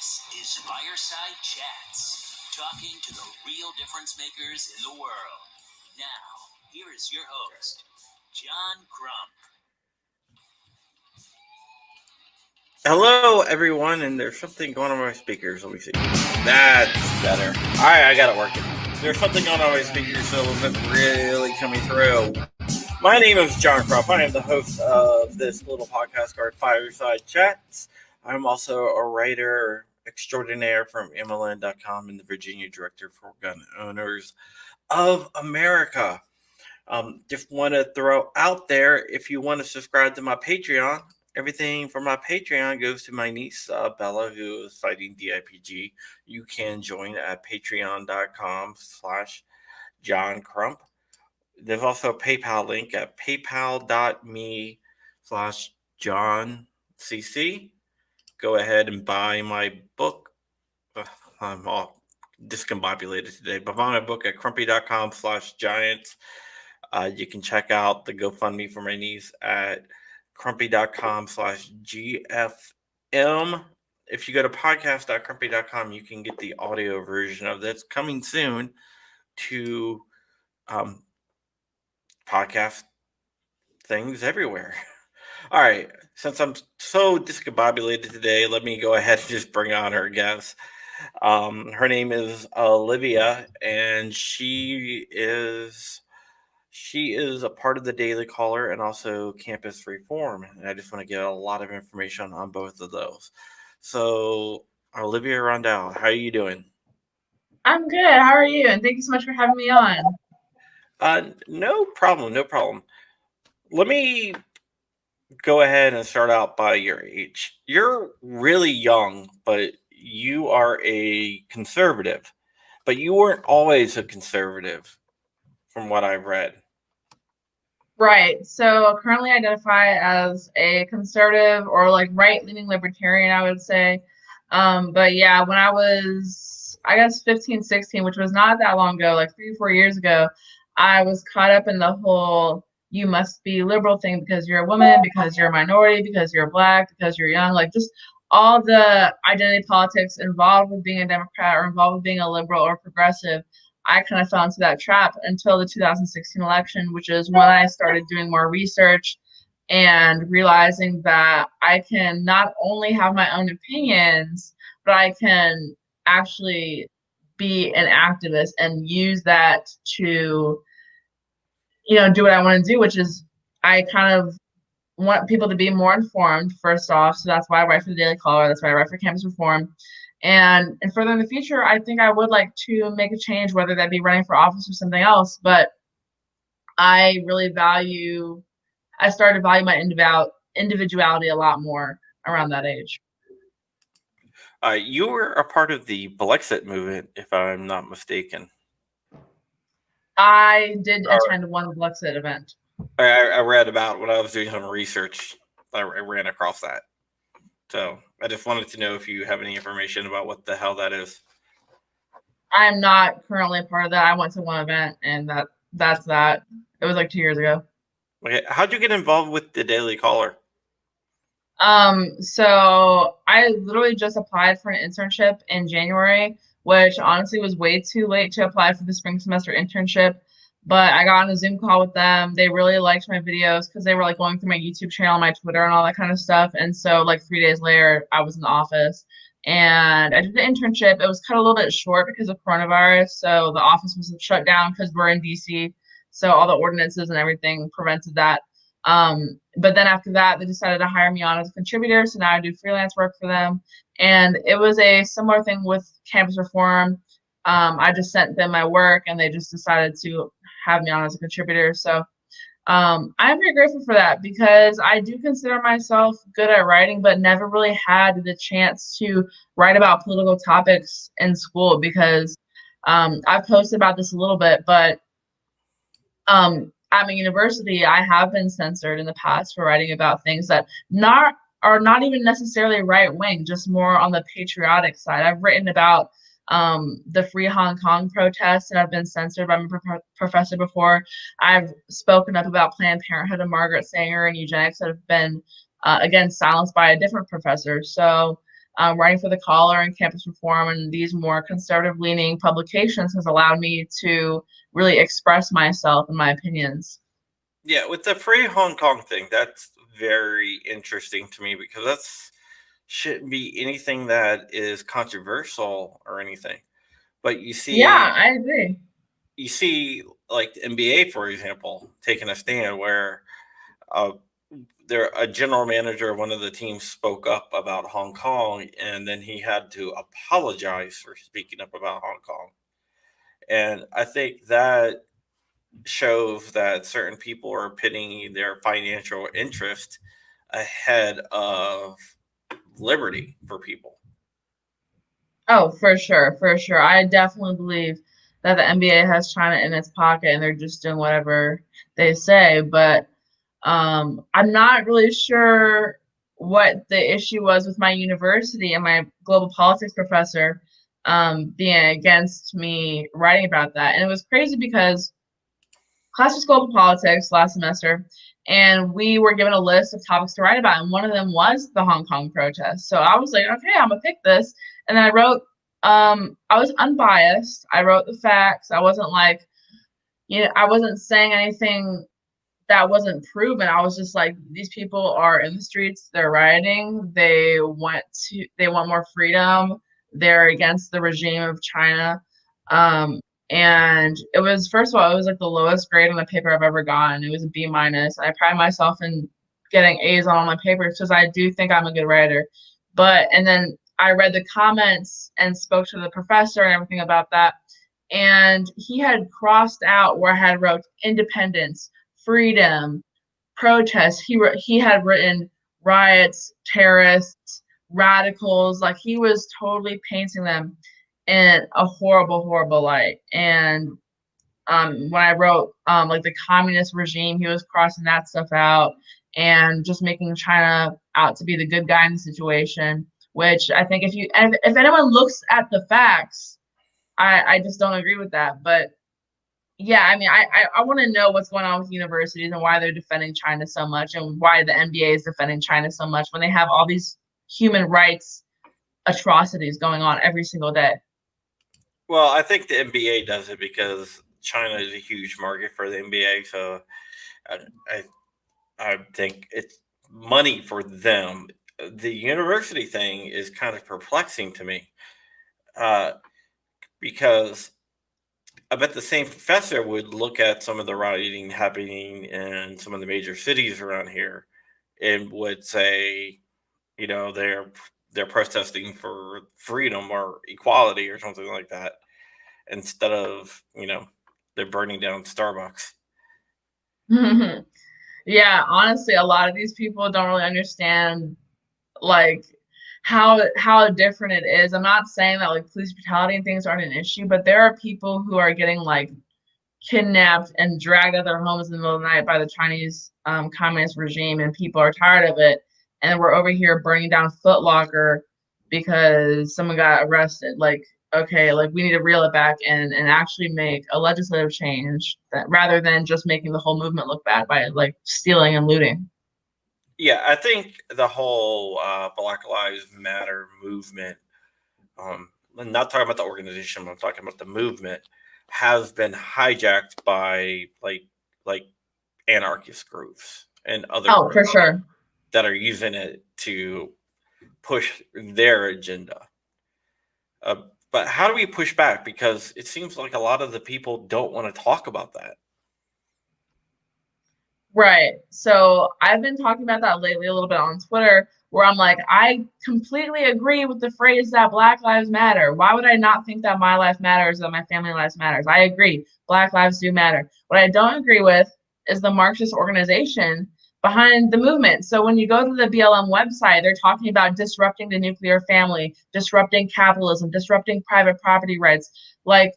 This is Fireside Chats, talking to the real difference makers in the world. Now, here is your host, John Crump. Hello, everyone, and there's something going on with my speakers. Let me see. That's better. All right, I got it working. There's something going on with my speakers, so it's really coming through. My name is John Crump. I am the host of this little podcast called Fireside Chats. I'm also a writer extraordinaire from MLN.com and the Virginia Director for Gun Owners of America. Just want to throw out there, if you want to subscribe to my Patreon, everything from my Patreon goes to my niece, Bella, who is fighting DIPG. You can join at patreon.com/John Crump. There's also a PayPal link at paypal.me/JohnCC. Go ahead and buy my book. I'm all discombobulated today, but buy my book at crumpy.com/giants. You can check out the GoFundMe for my niece at crumpy.com/GFM. If you go to podcast.crumpy.com, you can get the audio version of this coming soon to podcast things everywhere. All right, since I'm so discombobulated today, let me go ahead and just bring on our guest. Her name is Olivia, and she is a part of the Daily Caller and also Campus Reform. And I just want to get a lot of information on both of those. So, Olivia Rondeau, how are you doing? I'm good. How are you? And thank you so much for having me on. No problem. Let me go ahead and start out by your age. You're really young, but you are a conservative. But you weren't always a conservative, from what I've read. Right. So currently identify as a conservative or like right-leaning libertarian, I would say. But yeah, when I was, I guess, 15, 16, which was not that long ago, like 3 or 4 years ago, I was caught up in the whole you must be liberal thing because you're a woman, because you're a minority, because you're black, because you're young, like just all the identity politics involved with being a Democrat or involved with being a liberal or progressive. I kind of fell into that trap until the 2016 election, which is when I started doing more research and realizing that I can not only have my own opinions, but I can actually be an activist and use that to, do what I want to do, which is I kind of want people to be more informed, first off. So that's why I write for the Daily Caller. That's why I write for Campus Reform. And further in the future, I think I would like to make a change, whether that be running for office or something else. But I started to value my individuality a lot more around that age. You were a part of the Blexit movement, if I'm not mistaken. I did attend one Blexit event. I read about when I was doing some research. I ran across that. So I just wanted to know if you have any information about what the hell that is. I am not currently a part of that. I went to one event, and that's that. It was like 2 years ago. Okay, how'd you get involved with the Daily Caller? So I literally just applied for an internship in January, which honestly was way too late to apply for the spring semester internship. But I got on a Zoom call with them. They really liked my videos because they were like going through my YouTube channel, my Twitter, and all that kind of stuff. And so like 3 days later, I was in the office and I did the internship. It was cut a little bit short because of coronavirus. So the office was shut down because we're in DC. So all the ordinances and everything prevented that. But then after that, they decided to hire me on as a contributor. So now I do freelance work for them. And it was a similar thing with Campus Reform. I just sent them my work and they just decided to have me on as a contributor. So I'm very grateful for that because I do consider myself good at writing, but never really had the chance to write about political topics in school because I've posted about this a little bit, but at my university, I have been censored in the past for writing about things that are not even necessarily right wing, just more on the patriotic side. I've written about the Free Hong Kong protests, and I've been censored by my professor before. I've spoken up about Planned Parenthood and Margaret Sanger and eugenics that have been, again, silenced by a different professor. So writing for The Caller and Campus Reform and these more conservative-leaning publications has allowed me to really express myself and my opinions. Yeah, with the free Hong Kong thing, that's very interesting to me because that's shouldn't be anything that is controversial or anything. But Yeah, I agree. you see, like the NBA, for example, taking a stand where uh, a general manager of one of the teams spoke up about Hong Kong, and then he had to apologize for speaking up about Hong Kong. And I think that shows that certain people are pitting their financial interest ahead of liberty for people. Oh, for sure, for sure. I definitely believe that the NBA has China in its pocket and they're just doing whatever they say. But I'm not really sure what the issue was with my university and my global politics professor being against me writing about that. And it was crazy because class was global politics last semester, and we were given a list of topics to write about, and one of them was the Hong Kong protest. So I was like, okay, I'm gonna pick this, and I wrote. I was unbiased. I wrote the facts. I wasn't like, I wasn't saying anything that wasn't proven. I was just like, these people are in the streets. They're rioting. They want more freedom. They're against the regime of China. Um, and it was, first of all, it was like the lowest grade on the paper I've ever gotten. It was a B minus. I pride myself in getting A's on all my papers because I do think I'm a good writer. And then I read the comments and spoke to the professor and everything about that. And he had crossed out where I had wrote independence, freedom, protest. He had written riots, terrorists, radicals. Like he was totally painting them in a horrible, horrible light. And when I wrote like the communist regime, he was crossing that stuff out and just making China out to be the good guy in the situation. Which I think if anyone looks at the facts, I just don't agree with that. But yeah, I mean, I want to know what's going on with universities and why they're defending China so much and why the NBA is defending China so much when they have all these human rights atrocities going on every single day. Well, I think the NBA does it because China is a huge market for the NBA, so I I think it's money for them. The university thing is kind of perplexing to me uh, because I bet the same professor would look at some of the rioting happening in some of the major cities around here and would say, they're protesting for freedom or equality or something like that instead of they're burning down Starbucks. Yeah, honestly, a lot of these people don't really understand like how different it is. I'm not saying that like police brutality and things aren't an issue, but there are people who are getting like kidnapped and dragged out of their homes in the middle of the night by the Chinese communist regime, and people are tired of it. And we're over here burning down Foot Locker because someone got arrested. Like, okay, like we need to reel it back and actually make a legislative change that rather than just making the whole movement look bad by like stealing and looting. Yeah, I think the whole Black Lives Matter movement, I'm not talking about the organization, but I'm talking about the movement, has been hijacked by like anarchist groups and other Oh, for groups sure. that are using it to push their agenda. But how do we push back? Because it seems like a lot of the people don't want to talk about that. Right. So I've been talking about that lately a little bit on Twitter, where I'm like, I completely agree with the phrase that Black Lives Matter. Why would I not think that my life matters, that my family lives matters? I agree. Black lives do matter. What I don't agree with is the Marxist organization behind the movement. So when you go to the BLM website, they're talking about disrupting the nuclear family, disrupting capitalism, disrupting private property rights. Like,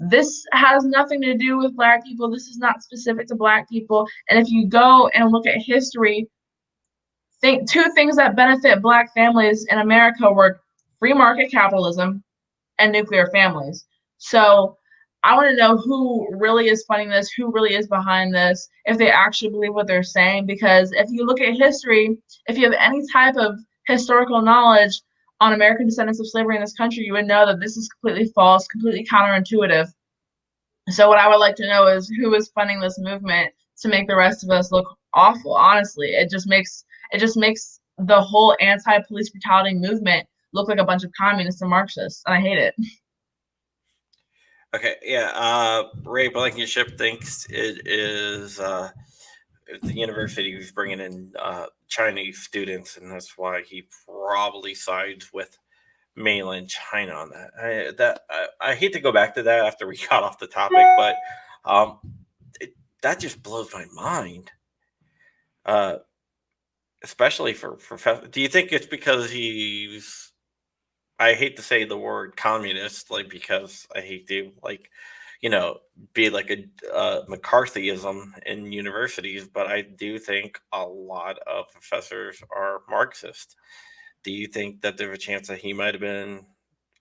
this has nothing to do with Black people. This is not specific to Black people. And if you go and look at history, think two things that benefit Black families in America were free market capitalism and nuclear families. So I want to know who really is funding this, who really is behind this, if they actually believe what they're saying. Because if you look at history, if you have any type of historical knowledge, on American descendants of slavery in this country, you would know that this is completely false, completely counterintuitive. So what I would like to know is who is funding this movement to make the rest of us look awful. Honestly, it just makes the whole anti-police brutality movement look like a bunch of communists and Marxists, and I hate it. Okay, yeah. Ray Blankenship thinks it is the university who's bringing in Chinese students, and that's why he probably sides with mainland China on that. I hate to go back to that after we got off the topic, but um, that just blows my mind. Uh, Especially for professor. Do you think it's because he's? I hate to say the word communist, like because I hate to you know, be like a McCarthyism in universities, but I do think a lot of professors are Marxist. Do you think that there's a chance that he might have been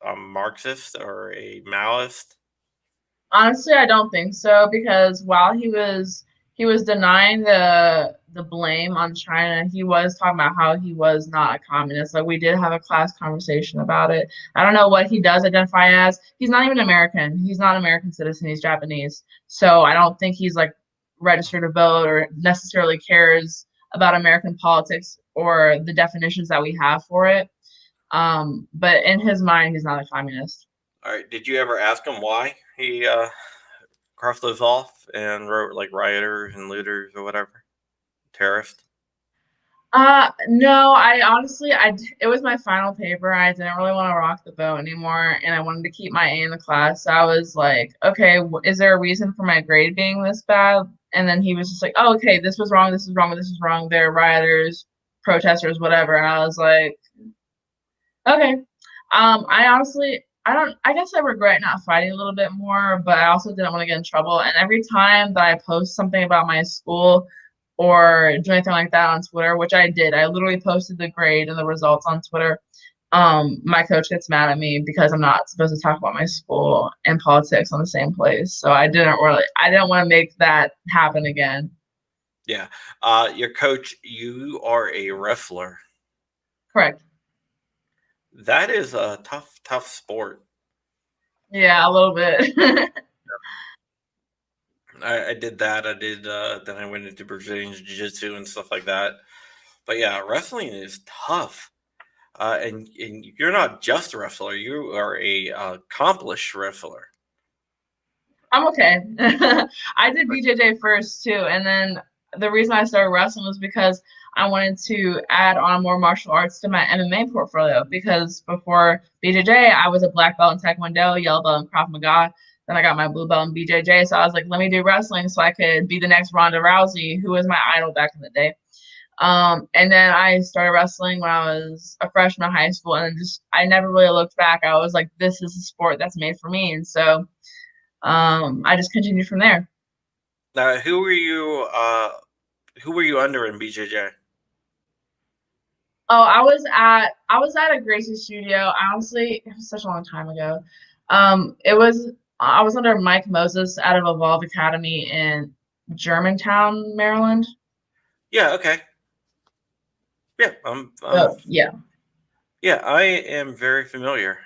a Marxist or a Maoist? Honestly, I don't think so because while he was denying the blame on China, he was talking about how he was not a communist. Like we did have a class conversation about it. I don't know what he does identify as. He's not even American. He's not an American citizen. He's Japanese. So I don't think he's like registered to vote or necessarily cares about American politics or the definitions that we have for it. But in his mind, he's not a communist. All right. Did you ever ask him why he crossed those off and wrote like rioters and looters or whatever, terrorists? No, I honestly, it was my final paper. I didn't really want to rock the boat anymore, and I wanted to keep my A in the class. So I was like, okay, is there a reason for my grade being this bad? And then he was just like, oh, okay, this was wrong, this is wrong, this is wrong. They're rioters, protesters, whatever. And I was like, okay. I honestly, I don't, I guess I regret not fighting a little bit more, but I also didn't want to get in trouble. And every time that I post something about my school or do anything like that on Twitter, which I did, I literally posted the grade and the results on Twitter. My coach gets mad at me because I'm not supposed to talk about my school and politics on the same place. So I didn't want to make that happen again. Yeah. Your coach, you are a wrestler. Correct. That is a tough sport. Yeah, a little bit. I did that. I did. Then I went into Brazilian Jiu-Jitsu and stuff like that. But yeah, wrestling is tough. And you're not just a wrestler. You are a accomplished wrestler. I'm okay. I did BJJ first too, and then the reason I started wrestling was because I wanted to add on more martial arts to my MMA portfolio. Because before BJJ, I was a black belt in Taekwondo, yellow belt in Krav Maga. Then I got my blue belt in BJJ, so I was like, let me do wrestling so I could be the next Ronda Rousey, who was my idol back in the day. And then I started wrestling when I was a freshman in high school, and just I never really looked back. I was like, this is a sport that's made for me, and so I just continued from there. Now, who were you? Who were you under in BJJ? Oh, I was at a Gracie studio. Honestly, it was such a long time ago. It was I was under Mike Moses out of Evolve Academy in Germantown, Maryland. Yeah. Okay. Yeah. So yeah. Yeah. I am very familiar.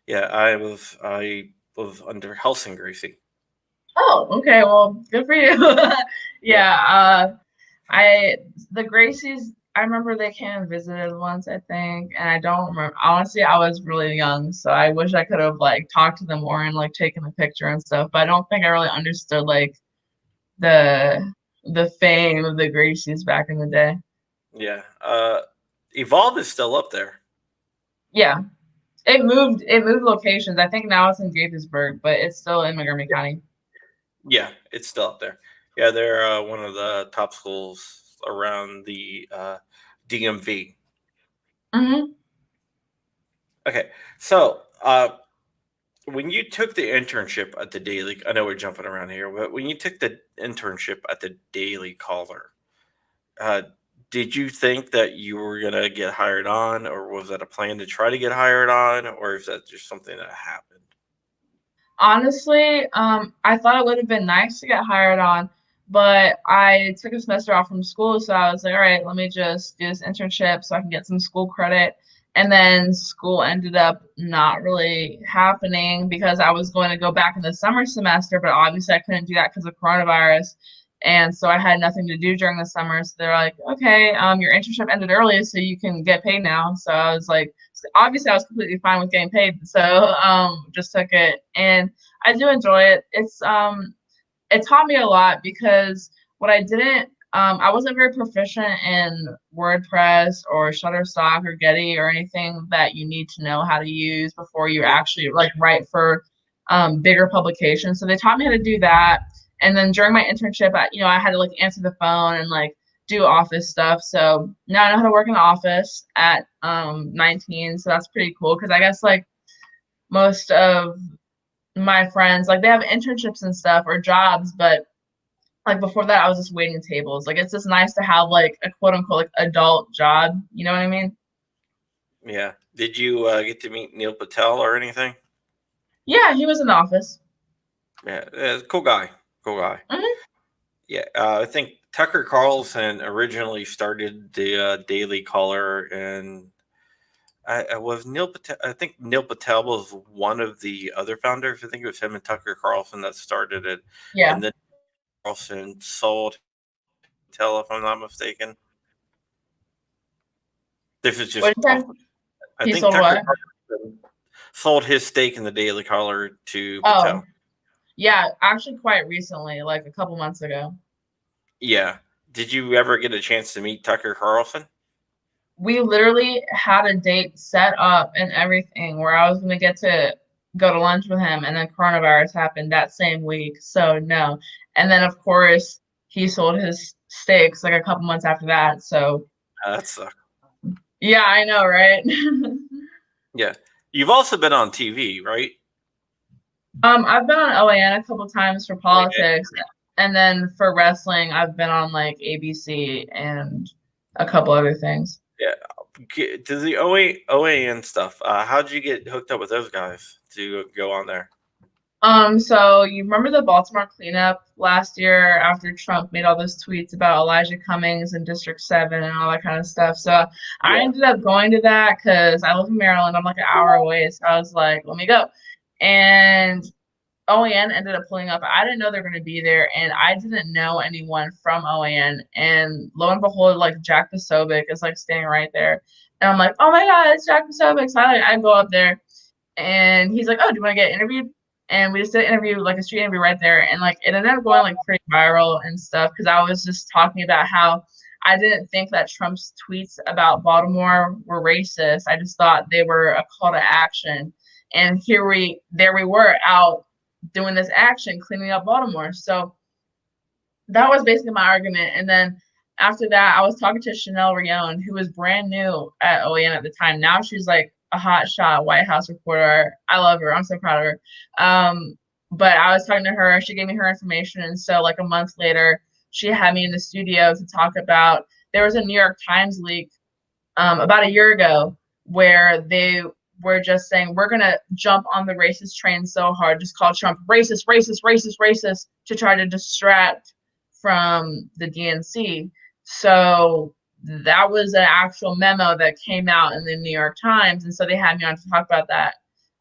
Yeah. I was under Helsing Gracie. Oh, okay. Well, good for you. Yeah. Yeah. I the Gracies. I remember they came and visited once, I think, and I don't remember. Honestly, I was really young, so I wish I could have like talked to them more and like taken a picture and stuff. But I don't think I really understood like the the fame of the Gracies back in the day. Yeah. Evolve is still up there. Yeah, it moved locations. I think now it's in Gaithersburg, but it's still in Montgomery County. Yeah, it's still up there. Yeah, they're one of the top schools around the DMV. Hmm. Okay, so when you took the internship at the Daily, I know we're jumping around here, but when you took the internship at the Daily Caller, uh, did you think that you were gonna get hired on, or was that a plan to try to get hired on, or is that just something that happened? Honestly, I thought it would have been nice to get hired on, but I took a semester off from school, so I was like, all right, let me just do this internship so I can get some school credit. And then school ended up not really happening because I was going to go back in the summer semester, but obviously I couldn't do that because of coronavirus. And so I had nothing to do during the summer. So they're like, okay, your internship ended early, so you can get paid now. So I was like, obviously I was completely fine with getting paid. So just took it. And I do enjoy it. It taught me a lot because what I didn't I wasn't very proficient in WordPress or Shutterstock or Getty or anything that you need to know how to use before you actually like write for bigger publications. So they taught me how to do that. And then during my internship, I had to like answer the phone and like do office stuff. So now I know how to work in the office at 19. So that's pretty cool because I guess like most of my friends, like they have internships and stuff or jobs, but like before that I was just waiting tables. Like it's just nice to have like a quote unquote like adult job. You know what I mean? Yeah. Did you get to meet Neil Patel or anything? Yeah, he was in the office. Yeah, cool guy. Cool guy. Mm-hmm. Yeah, I think Tucker Carlson originally started the Daily Caller, and I was Neil Patel. I think Neil Patel was one of the other founders. I think it was him and Tucker Carlson that started it, Yeah. and then Carlson sold Patel, if I'm not mistaken. This is just What did you off. say? I He think sold Tucker what? Carlson sold his stake in the Daily Caller to Oh, Patel. yeah, actually quite recently, like a couple months ago. Yeah. Did you ever get a chance to meet Tucker Carlson? We literally had a date set up and everything where I was gonna get to go to lunch with him, and then coronavirus happened that same week. So no. And then of course he sold his stakes like a couple months after that. So That sucks. yeah, I know, right? Yeah. You've also been on TV, right? I've been on OAN a couple times for politics, and then for wrestling, I've been on like ABC and a couple other things. Yeah. To the OAN stuff, how'd you get hooked up with those guys to go on there? So you remember the Baltimore cleanup last year after Trump made all those tweets about Elijah Cummings and District 7 and all that kind of stuff. So I Yeah. ended up going to that because I live in Maryland. I'm like an hour away. So I was like, let me go. And OAN ended up pulling up. I didn't know they were going to be there, and I didn't know anyone from OAN. And lo and behold, like Jack Posobiec is like standing right there. And I'm like, oh my God, it's Jack Posobiec. So I go up there, and he's like, oh, do you want to get interviewed? And we just did an interview, like a street interview right there. And like it ended up going like pretty viral and stuff because I was just talking about how I didn't think that Trump's tweets about Baltimore were racist. I just thought they were a call to action. And there we were out doing this action, cleaning up Baltimore. So that was basically my argument. And then after that, I was talking to Chanel Rion, who was brand new at OAN at the time. Now she's like a hot shot White House reporter. I love her. I'm so proud of her. But I was talking to her. She gave me her information. And so like a month later, she had me in the studio to talk about, there was a New York Times leak about a year ago where they were just saying, we're going to jump on the racist train so hard, just call Trump racist, racist, racist, racist to try to distract from the DNC. So that was an actual memo that came out in the New York Times. And so they had me on to talk about that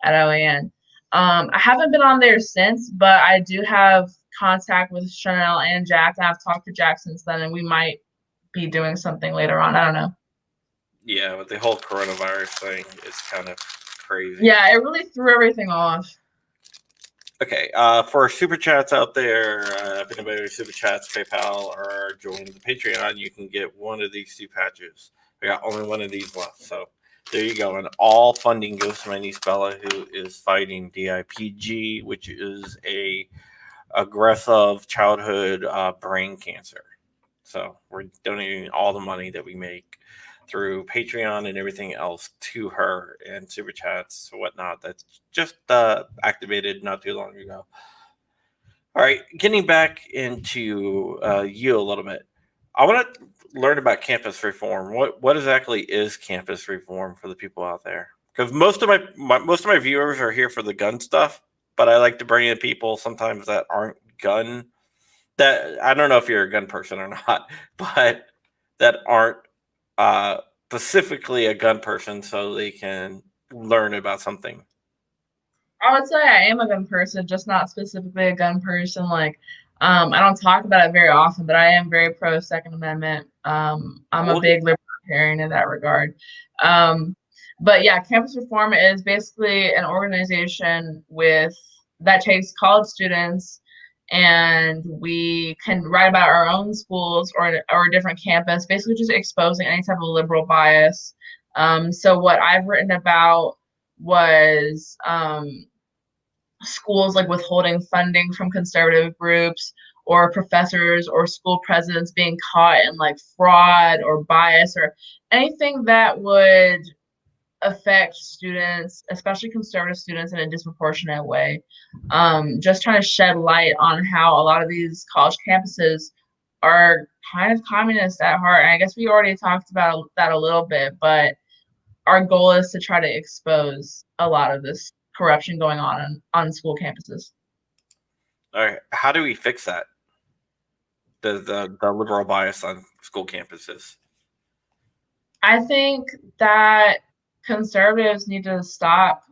at OAN. I haven't been on there since, but I do have contact with Chanel and Jack. And I've talked to Jack since then, and we might be doing something later on. I don't know. Yeah, but the whole coronavirus thing is kind of crazy. Yeah, it really threw everything off. Okay, for super chats out there, if anybody super chats, PayPal, or join the Patreon, you can get one of these two patches. We got only one of these left, so there you go. And all funding goes to my niece Bella, who is fighting DIPG, which is a aggressive childhood brain cancer. So we're donating all the money that we make through Patreon and everything else to her, and super chats and whatnot. That's just activated not too long ago. All right, getting back into you a little bit. I want to learn about campus reform. What exactly is campus reform for the people out there? Because most of my viewers are here for the gun stuff, but I like to bring in people sometimes that aren't gun. That I don't know if you're a gun person or not, but that aren't specifically a gun person so they can learn about something? I would say I am a gun person, just not specifically a gun person. Like, I don't talk about it very often, but I am very pro Second Amendment. I'm a Well, big libertarian in that regard. Um, but yeah, Campus Reform is basically an organization that takes college students, and we can write about our own schools or a different campus, basically just exposing any type of liberal bias. So what I've written about was schools like withholding funding from conservative groups, or professors or school presidents being caught in like fraud or bias, or anything that would affect students, especially conservative students, in a disproportionate way. Just trying to shed light on how a lot of these college campuses are kind of communist at heart. And I guess we already talked about that a little bit, but our goal is to try to expose a lot of this corruption going on school campuses. all right. How do we fix that? The liberal bias on school campuses. I think that conservatives need to stop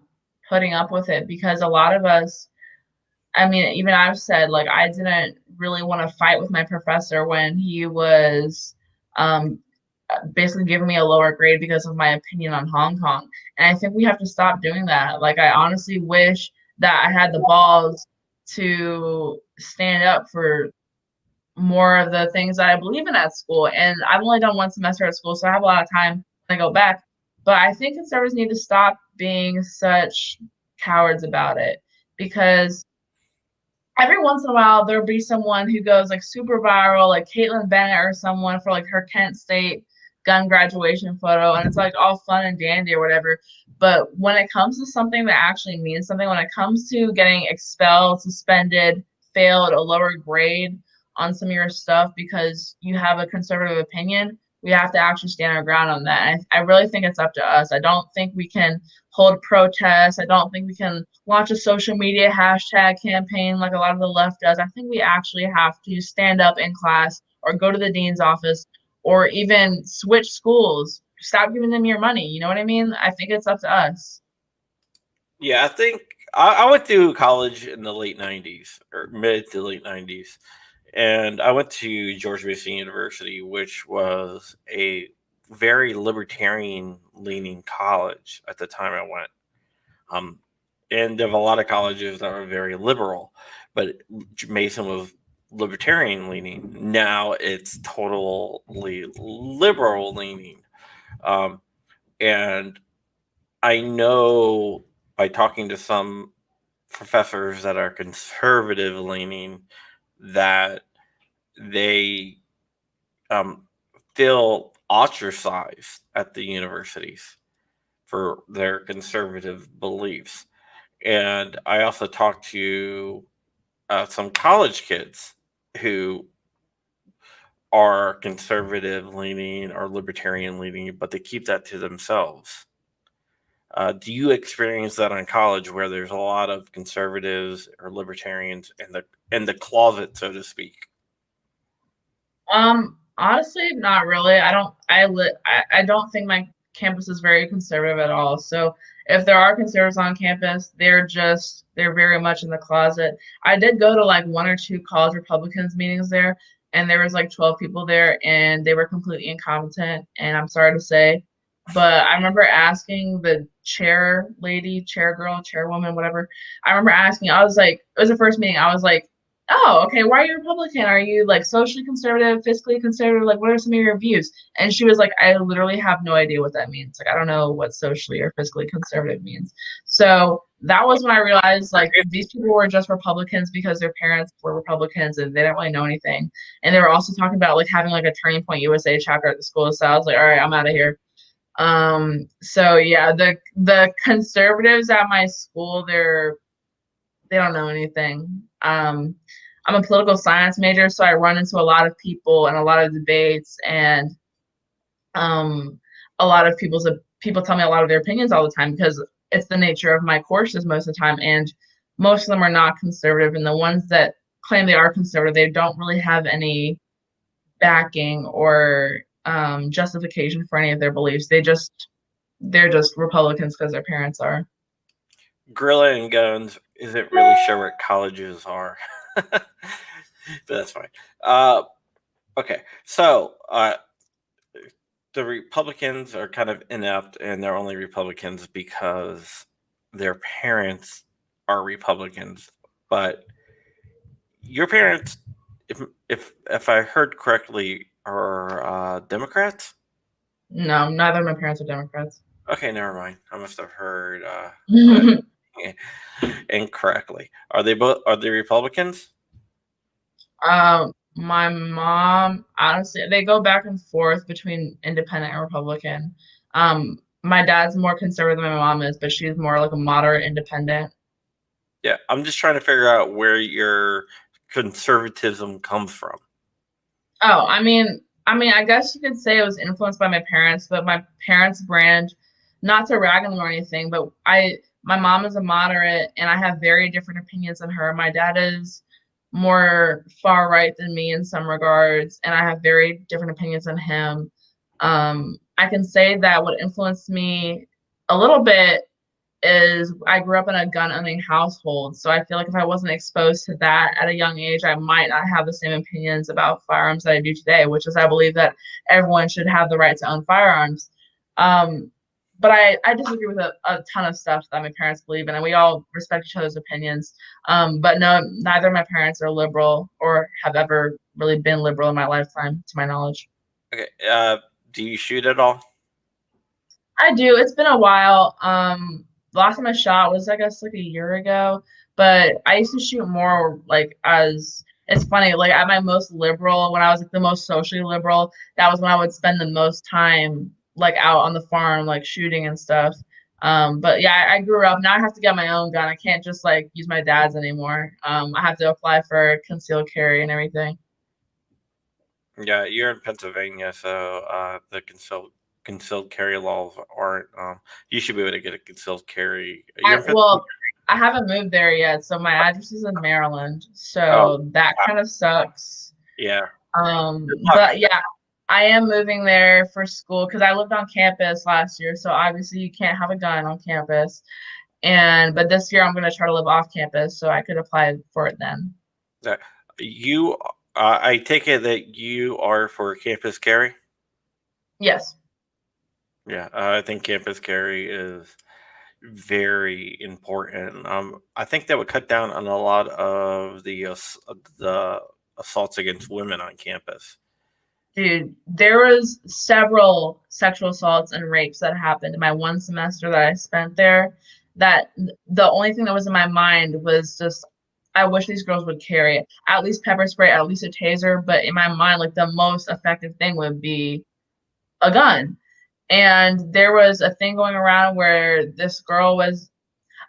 putting up with it, because a lot of us, I mean, even I've said, like, I didn't really want to fight with my professor when he was basically giving me a lower grade because of my opinion on Hong Kong. And I think we have to stop doing that. Like, I honestly wish that I had the balls to stand up for more of the things that I believe in at school. And I've only done one semester at school, so I have a lot of time to go back. But I think conservatives need to stop being such cowards about it, because every once in a while there'll be someone who goes like super viral, like Caitlin Bennett or someone, for like her Kent State gun graduation photo, and it's like all fun and dandy or whatever. But when it comes to something that actually means something, when it comes to getting expelled, suspended, failed, a lower grade on some of your stuff because you have a conservative opinion, we have to actually stand our ground on that. And I really think it's up to us. I don't think we can hold protests. I don't think we can launch a social media hashtag campaign like a lot of the left does. I think we actually have to stand up in class, or go to the dean's office, or even switch schools. Stop giving them your money. You know what I mean? I think it's up to us. Yeah, I think I went to college in the late 90s or mid to late 90s. And I went to George Mason University, which was a very libertarian leaning college at the time I went. And there were a lot of colleges that were very liberal, but Mason was libertarian leaning. Now it's totally liberal leaning. And I know by talking to some professors that are conservative leaning that they feel ostracized at the universities for their conservative beliefs. And I also talked to some college kids who are conservative leaning or libertarian leaning, but they keep that to themselves. Do you experience that in college, where there's a lot of conservatives or libertarians in the closet, so to speak? Honestly, not really. I don't think my campus is very conservative at all. So if there are conservatives on campus, they're very much in the closet. I did go to like one or two college Republicans meetings there, and there was like 12 people there, and they were completely incompetent, and I'm sorry to say. But I remember asking the chair lady, chair girl, chairwoman, whatever. I remember asking, I was like, it was the first meeting. I was like, oh, okay, why are you Republican? Are you like socially conservative, fiscally conservative? Like, what are some of your views? And she was like, I literally have no idea what that means. Like, I don't know what socially or fiscally conservative means. So that was when I realized like these people were just Republicans because their parents were Republicans and they didn't really know anything. And they were also talking about like having like a Turning Point USA chapter at the school. So I was like, all right, I'm out of here. So yeah, the conservatives at my school, they don't know anything. I'm a political science major, so I run into a lot of people and a lot of debates, and a lot of people tell me a lot of their opinions all the time, because it's the nature of my courses most of the time, and most of them are not conservative, and the ones that claim they are conservative, they don't really have any backing or justification for any of their beliefs. They're just Republicans because their parents are. Gorilla and guns isn't really sure what colleges are. But that's fine. Okay, so the Republicans are kind of inept, and they're only Republicans because their parents are Republicans. But your parents, if I heard correctly, are Democrats. No, neither of my parents are Democrats. Okay, never mind. I must have heard incorrectly. Are they both? Are they Republicans? My mom, honestly, they go back and forth between independent and Republican. My dad's more conservative than my mom is, but she's more like a moderate independent. Yeah, I'm just trying to figure out where your conservatism comes from. Oh, I guess you could say it was influenced by my parents, but my parents' brand, not to rag on them or anything, but my mom is a moderate, and I have very different opinions than her. My dad is more far right than me in some regards, and I have very different opinions than him. I can say that what influenced me a little bit is I grew up in a gun owning household. So I feel like if I wasn't exposed to that at a young age, I might not have the same opinions about firearms that I do today, which is I believe that everyone should have the right to own firearms. But I disagree with a ton of stuff that my parents believe in, and we all respect each other's opinions. But no, neither of my parents are liberal or have ever really been liberal in my lifetime, to my knowledge. Okay. Do you shoot at all? I do. It's been a while. Last time I shot was I guess like a year ago, but I used to shoot more like as it's funny, like at my most liberal, when I was like the most socially liberal, that was when I would spend the most time like out on the farm, like shooting and stuff. But yeah, I grew up. Now I have to get my own gun. I can't just like use my dad's anymore. I have to apply for concealed carry and everything. Yeah, you're in Pennsylvania, so the concealed carry laws aren't. You should be able to get a concealed carry. You're in Well, I haven't moved there yet, so my address is in Maryland, Oh, so that kind of sucks. yeah. But yeah, I am moving there for school because I lived on campus last year, so obviously you can't have a gun on campus. But this year I'm gonna try to live off campus, so I could apply for it then. Yeah. You, I take it that you are for campus carry. Yes. Yeah, I think campus carry is very important. I think that would cut down on a lot of the assaults against women on campus. Dude, there was several sexual assaults and rapes that happened in my one semester that I spent there. That the only thing that was in my mind was just, I wish these girls would carry it. At least pepper spray, at least a taser. But in my mind, like the most effective thing would be a gun. And there was a thing going around where this girl was,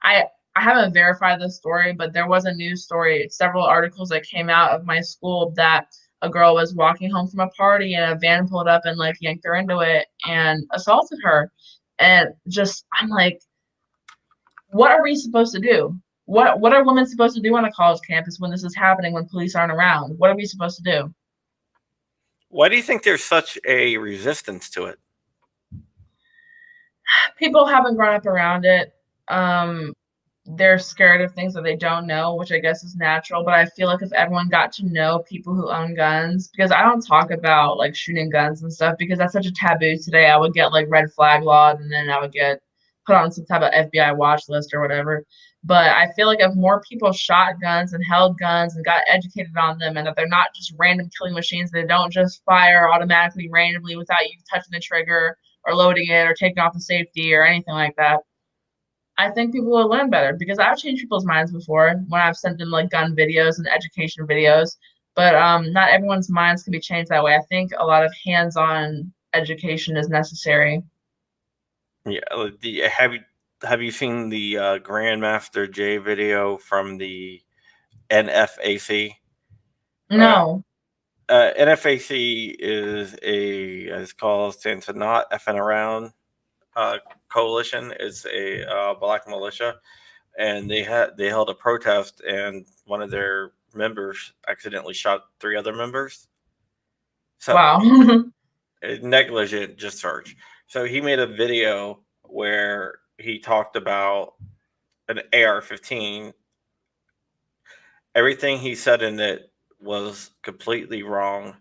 I I haven't verified the story, but there was a news story, several articles that came out of my school that a girl was walking home from a party and a van pulled up and like yanked her into it and assaulted her. And just I'm like, what are we supposed to do? What are women supposed to do on a college campus when this is happening when police aren't around? What are we supposed to do? Why do you think there's such a resistance to it? People haven't grown up around it. Um, they're scared of things that they don't know, which I guess is natural. But I feel like if everyone got to know people who own guns, because I don't talk about like shooting guns and stuff because that's such a taboo today. I would get like red flag laws and then I would get put on some type of FBI watch list or whatever. But I feel like if more people shot guns and held guns and got educated on them and that they're not just random killing machines, they don't just fire automatically randomly without you touching the trigger or loading it or taking off the safety or anything like that. I think people will learn better because I've changed people's minds before when I've sent them like gun videos and education videos. But not everyone's minds can be changed that way. I think a lot of hands-on education is necessary. Yeah, have you seen the Grandmaster J video from the NFAC? Uh, No. NFAC is it's called stands for Not Effing Around Coalition. It's a black militia, and they held a protest, and one of their members accidentally shot three other members. So Wow. negligent discharge. So he made a video where he talked about an AR-15. Everything he said in it was completely wrong,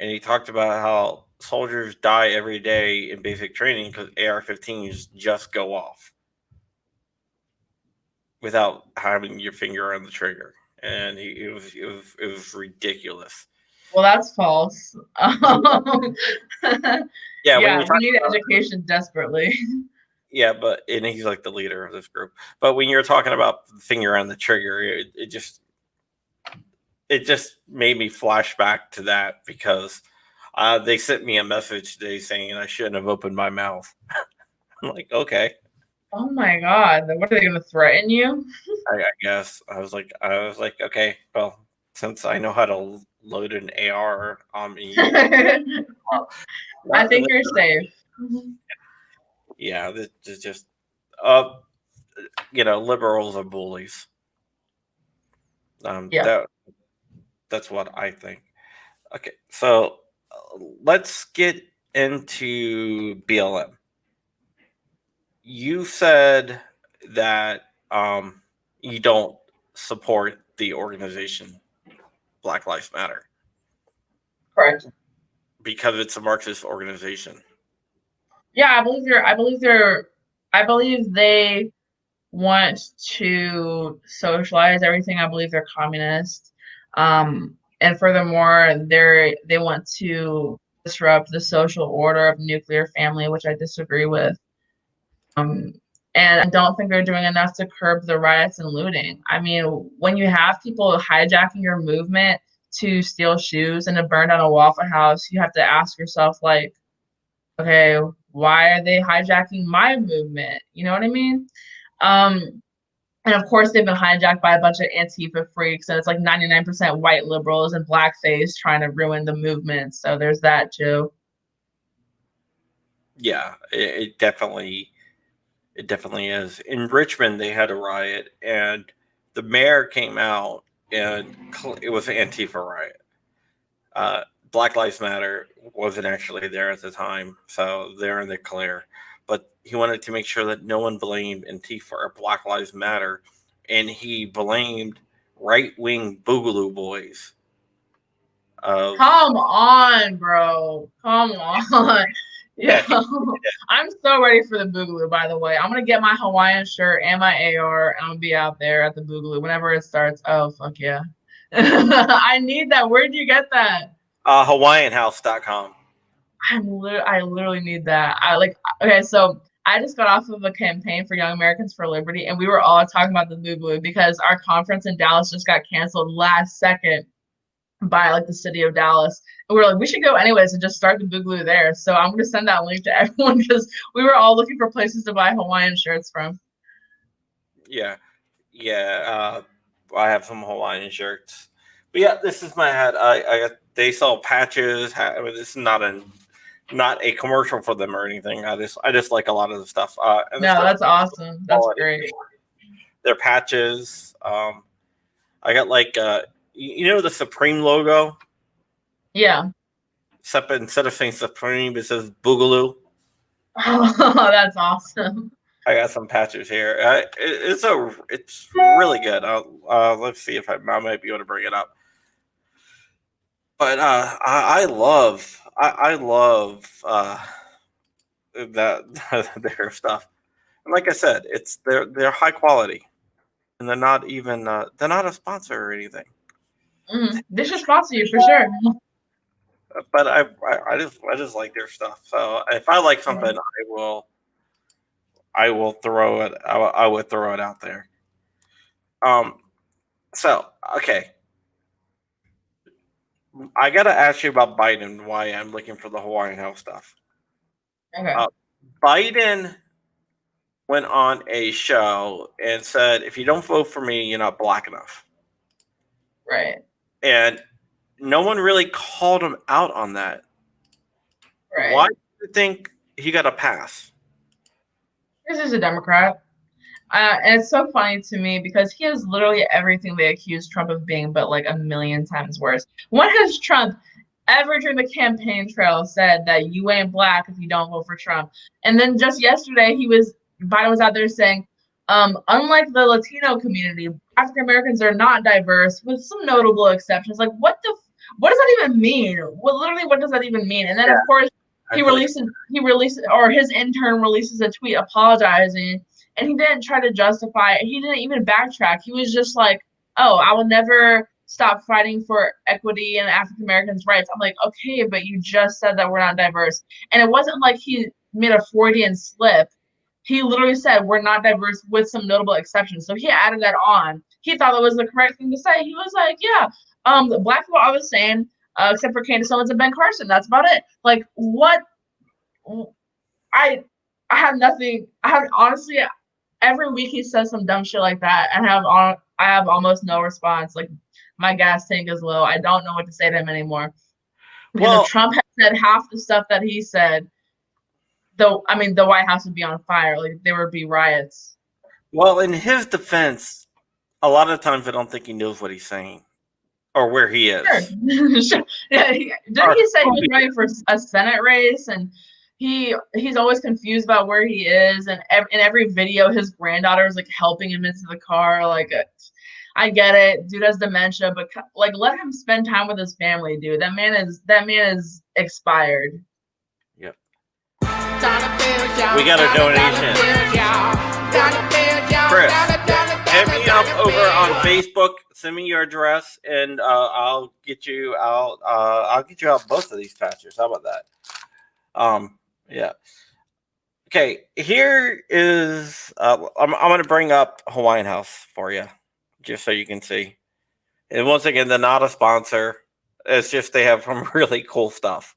and he talked about how soldiers die every day in basic training because AR-15s just go off without having your finger on the trigger, and it was ridiculous. Well, that's false. Yeah, when Yeah, you're we talking need education desperately. yeah, but and he's like the leader of this group. But when you're talking about the finger on the trigger, it just made me flash back to that because they sent me a message today saying I shouldn't have opened my mouth. I'm like, okay, Oh my God. What are they going to threaten you? I guess I was like, okay, well, since I know how to load an AR on me, I think you're safe. yeah, this is just uh, liberals are bullies. Yeah. That's what I think. Okay, so let's get into BLM. You said that you don't support the organization Black Lives Matter Correct. because it's a Marxist organization. Yeah, I believe they want to socialize everything. I believe they're communist. And furthermore, they want to disrupt the social order of nuclear family, which I disagree with. And I don't think they're doing enough to curb the riots and looting. I mean, when you have people hijacking your movement to steal shoes and to burn down a Waffle House, you have to ask yourself, like, okay, why are they hijacking my movement? You know what I mean? And of course, they've been hijacked by a bunch of Antifa freaks, and it's like 99% white liberals and blackface trying to ruin the movement. So there's that too. Yeah, it definitely is. In Richmond, they had a riot, and the mayor came out, and it was an Antifa riot. Black Lives Matter wasn't actually there at the time, so they're in the clear. But he wanted to make sure that no one blamed Antifa or Black Lives Matter, and he blamed right wing Boogaloo boys. Come on, bro. Come on. Yeah. I'm so ready for the Boogaloo, by the way. I'm going to get my Hawaiian shirt and my AR, and I'm going to be out there at the Boogaloo whenever it starts. Oh, fuck yeah. I need that. Where did you get that? HawaiianHouse.com. I literally need that. Okay, so I just got off of a campaign for Young Americans for Liberty, and we were all talking about the Boogaloo because our conference in Dallas just got canceled last second by like the city of Dallas. And we were like, we should go anyways and just start the Boogaloo there. So I'm gonna send that link to everyone because we were all looking for places to buy Hawaiian shirts from. Yeah. I have some Hawaiian shirts. But yeah, this is my hat. They sell patches. I mean, this is not a commercial for them or anything. I just like a lot of the stuff. No, that's awesome. That's great. Their patches. I got like the Supreme logo. Yeah. Except instead of saying Supreme, it says Boogaloo. Oh, that's awesome. I got some patches here. It's really good. Let's see if I might be able to bring it up. But I love that their stuff. And like I said, they're high quality, and they're not a sponsor or anything. They should sponsor you for sure. But I just like their stuff. So if I like something, I will throw it. I would throw it out there. So okay, I gotta ask you about Biden. Why I'm looking for the Hawaiian House stuff. Okay. Biden went on a show and said, "If you don't vote for me, you're not black enough." Right. And no one really called him out on that. Right. Why do you think he got a pass? This is a Democrat. And it's so funny to me because he has literally everything they accuse Trump of being, but like a million times worse. What has Trump during the campaign trail said that you ain't black if you don't vote for Trump. And then just yesterday, Biden was out there saying, unlike the Latino community, African Americans are not diverse, with some notable exceptions. Like, what does that even mean? What does that even mean? And then, of course, his intern releases a tweet apologizing, and he didn't try to justify it. He didn't even backtrack. He was just like, oh, I will never stop fighting for equity and African Americans' rights. I'm like, okay, but you just said that we're not diverse. And it wasn't like he made a Freudian slip. He literally said we're not diverse with some notable exceptions. So he added that on. He thought that was the correct thing to say. He was like, yeah, the black people I was saying, except for Candace Owens and Ben Carson. That's about it. Like, what? I have nothing. I have honestly, every week he says some dumb shit like that, and I have almost no response. Like, my gas tank is low. I don't know what to say to him anymore. Because if Trump had said half the stuff that he said, the White House would be on fire. Like, there would be riots. Well, in his defense, a lot of times I don't think he knows what he's saying or where he is. Sure. Yeah, didn't he say he was running for a Senate race, and he's always confused about where he is, and in every video his granddaughter is like helping him into the car. Like, I get it, dude has dementia, but like, let him spend time with his family, dude. That man is expired. Yep. We got a donation. Chris, hit me up over on Facebook. Send me your address, and I'll get you out. I'll get you out both of these patches. How about that? Yeah. Okay. Here is. I'm going to bring up Hawaiian House for you, just so you can see. And once again, they're not a sponsor. It's just they have some really cool stuff.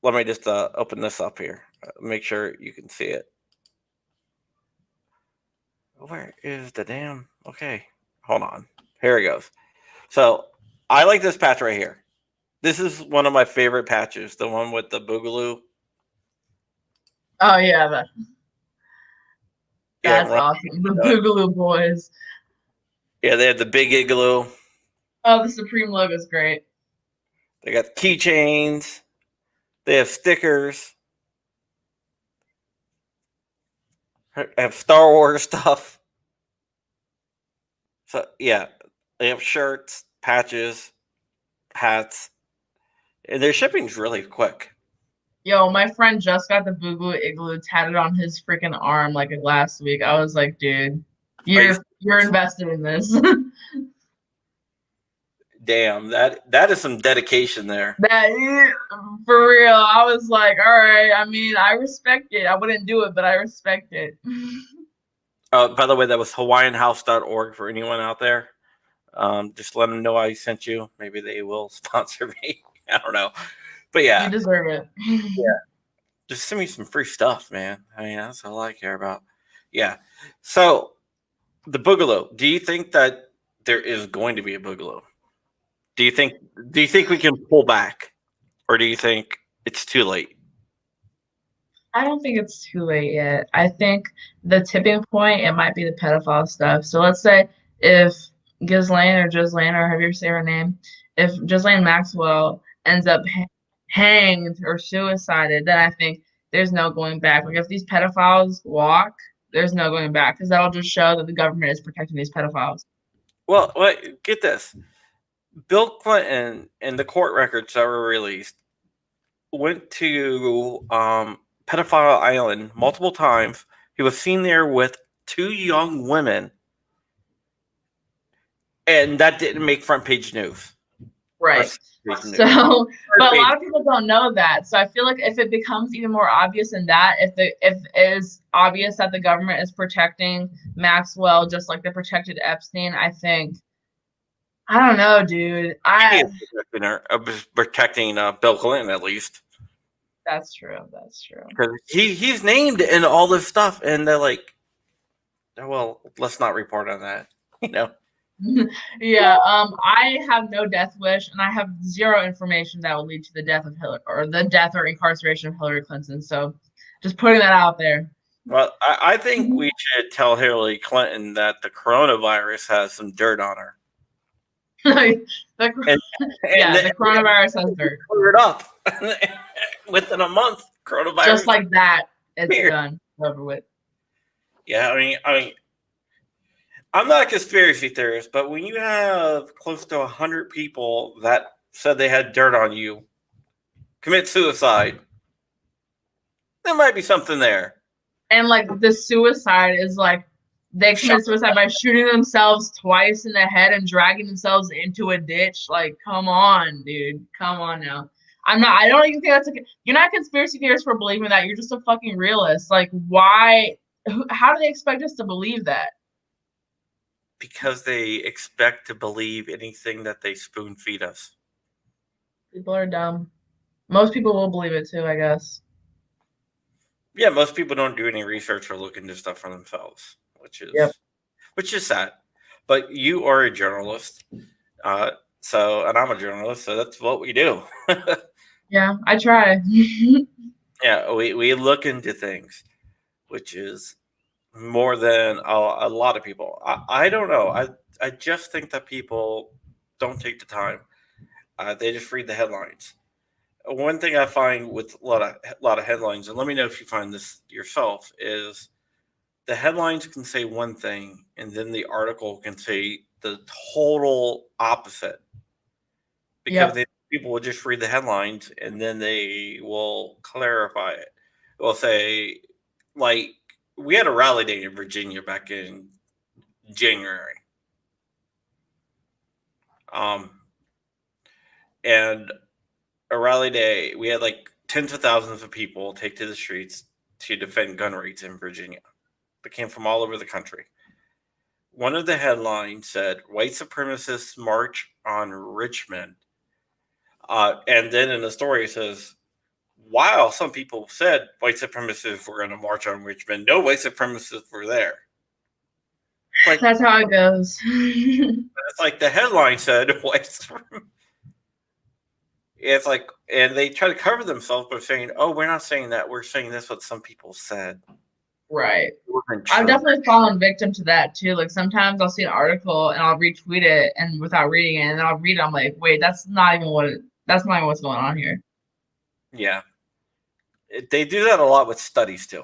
Let me just open this up here. Make sure you can see it. Where is the damn? Okay, hold on. Here it goes. So I like this patch right here. This is one of my favorite patches. The one with the boogaloo. Oh yeah, that's awesome. The Boogaloo Boys. Yeah, they have the big igloo. Oh, the Supreme logo is great. They got keychains. They have stickers. They have Star Wars stuff. So yeah, they have shirts, patches, hats, and their shipping's really quick. Yo, my friend just got the Boogaloo Igloo tatted on his freaking arm like last week. I was like, dude, you're invested in this. Damn, that is some dedication there. For real. I was like, all right. I mean, I respect it. I wouldn't do it, but I respect it. By the way, that was hawaiianhouse.org for anyone out there. Just let them know I sent you. Maybe they will sponsor me. I don't know. But yeah. You deserve it. Yeah. Just send me some free stuff, man. I mean, that's all I care about. Yeah. So, the Boogaloo. Do you think that there is going to be a Boogaloo? Do you think we can pull back? Or do you think it's too late? I don't think it's too late yet. I think the tipping point, it might be the pedophile stuff. So let's say if Ghislaine, or however you say her name, if Ghislaine Maxwell ends up hanged or suicided, then I think there's no going back. Like, if these pedophiles walk, there's no going back, because that'll just show that the government is protecting these pedophiles. Well, get this. Bill Clinton and the court records that were released went to Pedophile Island multiple times. He was seen there with 2 young women, and that didn't make front page news. Right. So, but a lot of people don't know that. So I feel like if it becomes even more obvious than that, if it is obvious that the government is protecting Maxwell just like they protected Epstein, I think, I don't know, dude. Protecting Bill Clinton, at least. That's true. That's true. Because he's named in all this stuff, and they're like, well, let's not report on that. You know. Yeah. I have no death wish, and I have zero information that will lead to the death of Hillary, or the death or incarceration of Hillary Clinton. So, just putting that out there. Well, I think we should tell Hillary Clinton that the coronavirus has some dirt on her. Like, And the coronavirus has dirt. cleared up within a month. Coronavirus, Just like that, it's weird. done. Over with. Yeah, I mean, I'm not a conspiracy theorist, but when you have close to 100 people that said they had dirt on you commit suicide, there might be something there. And like the suicide is like they commit suicide by shooting themselves twice in the head and dragging themselves into a ditch. Like, come on, dude. Come on now. I don't even think you're not a conspiracy theorist for believing that. You're just a fucking realist. Like, why? How do they expect us to believe that? Because they expect to believe anything that they spoon feed us. People are dumb. Most people will believe it too, I guess. Yeah, most people don't do any research or look into stuff for themselves, which is sad. But you are a journalist, and I'm a journalist, so that's what we do. Yeah, I try. Yeah, we look into things, which is more than a lot of people. I don't know. I just think that people don't take the time. They just read the headlines. One thing I find with a lot of headlines, and let me know if you find this yourself, is the headlines can say one thing, and then the article can say the total opposite. Because people will just read the headlines and then they will clarify it. They'll say, like, we had a rally day in Virginia back in January. And a rally day, we had like tens of thousands of people take to the streets to defend gun rights in Virginia. They came from all over the country. One of the headlines said, "White supremacists march on Richmond." And then in the story it says, "While some people said white supremacists were going to march on Richmond, no white supremacists were there." Like, that's how it goes. It's like the headline said white supremacists. It's like, and they try to cover themselves by saying, "Oh, we're not saying that. We're saying this what some people said." Right. I've definitely fallen victim to that too. Like sometimes I'll see an article and I'll retweet it and without reading it, and then I'll read it. I'm like, wait, that's not even what's going on here. Yeah, they do that a lot with studies too.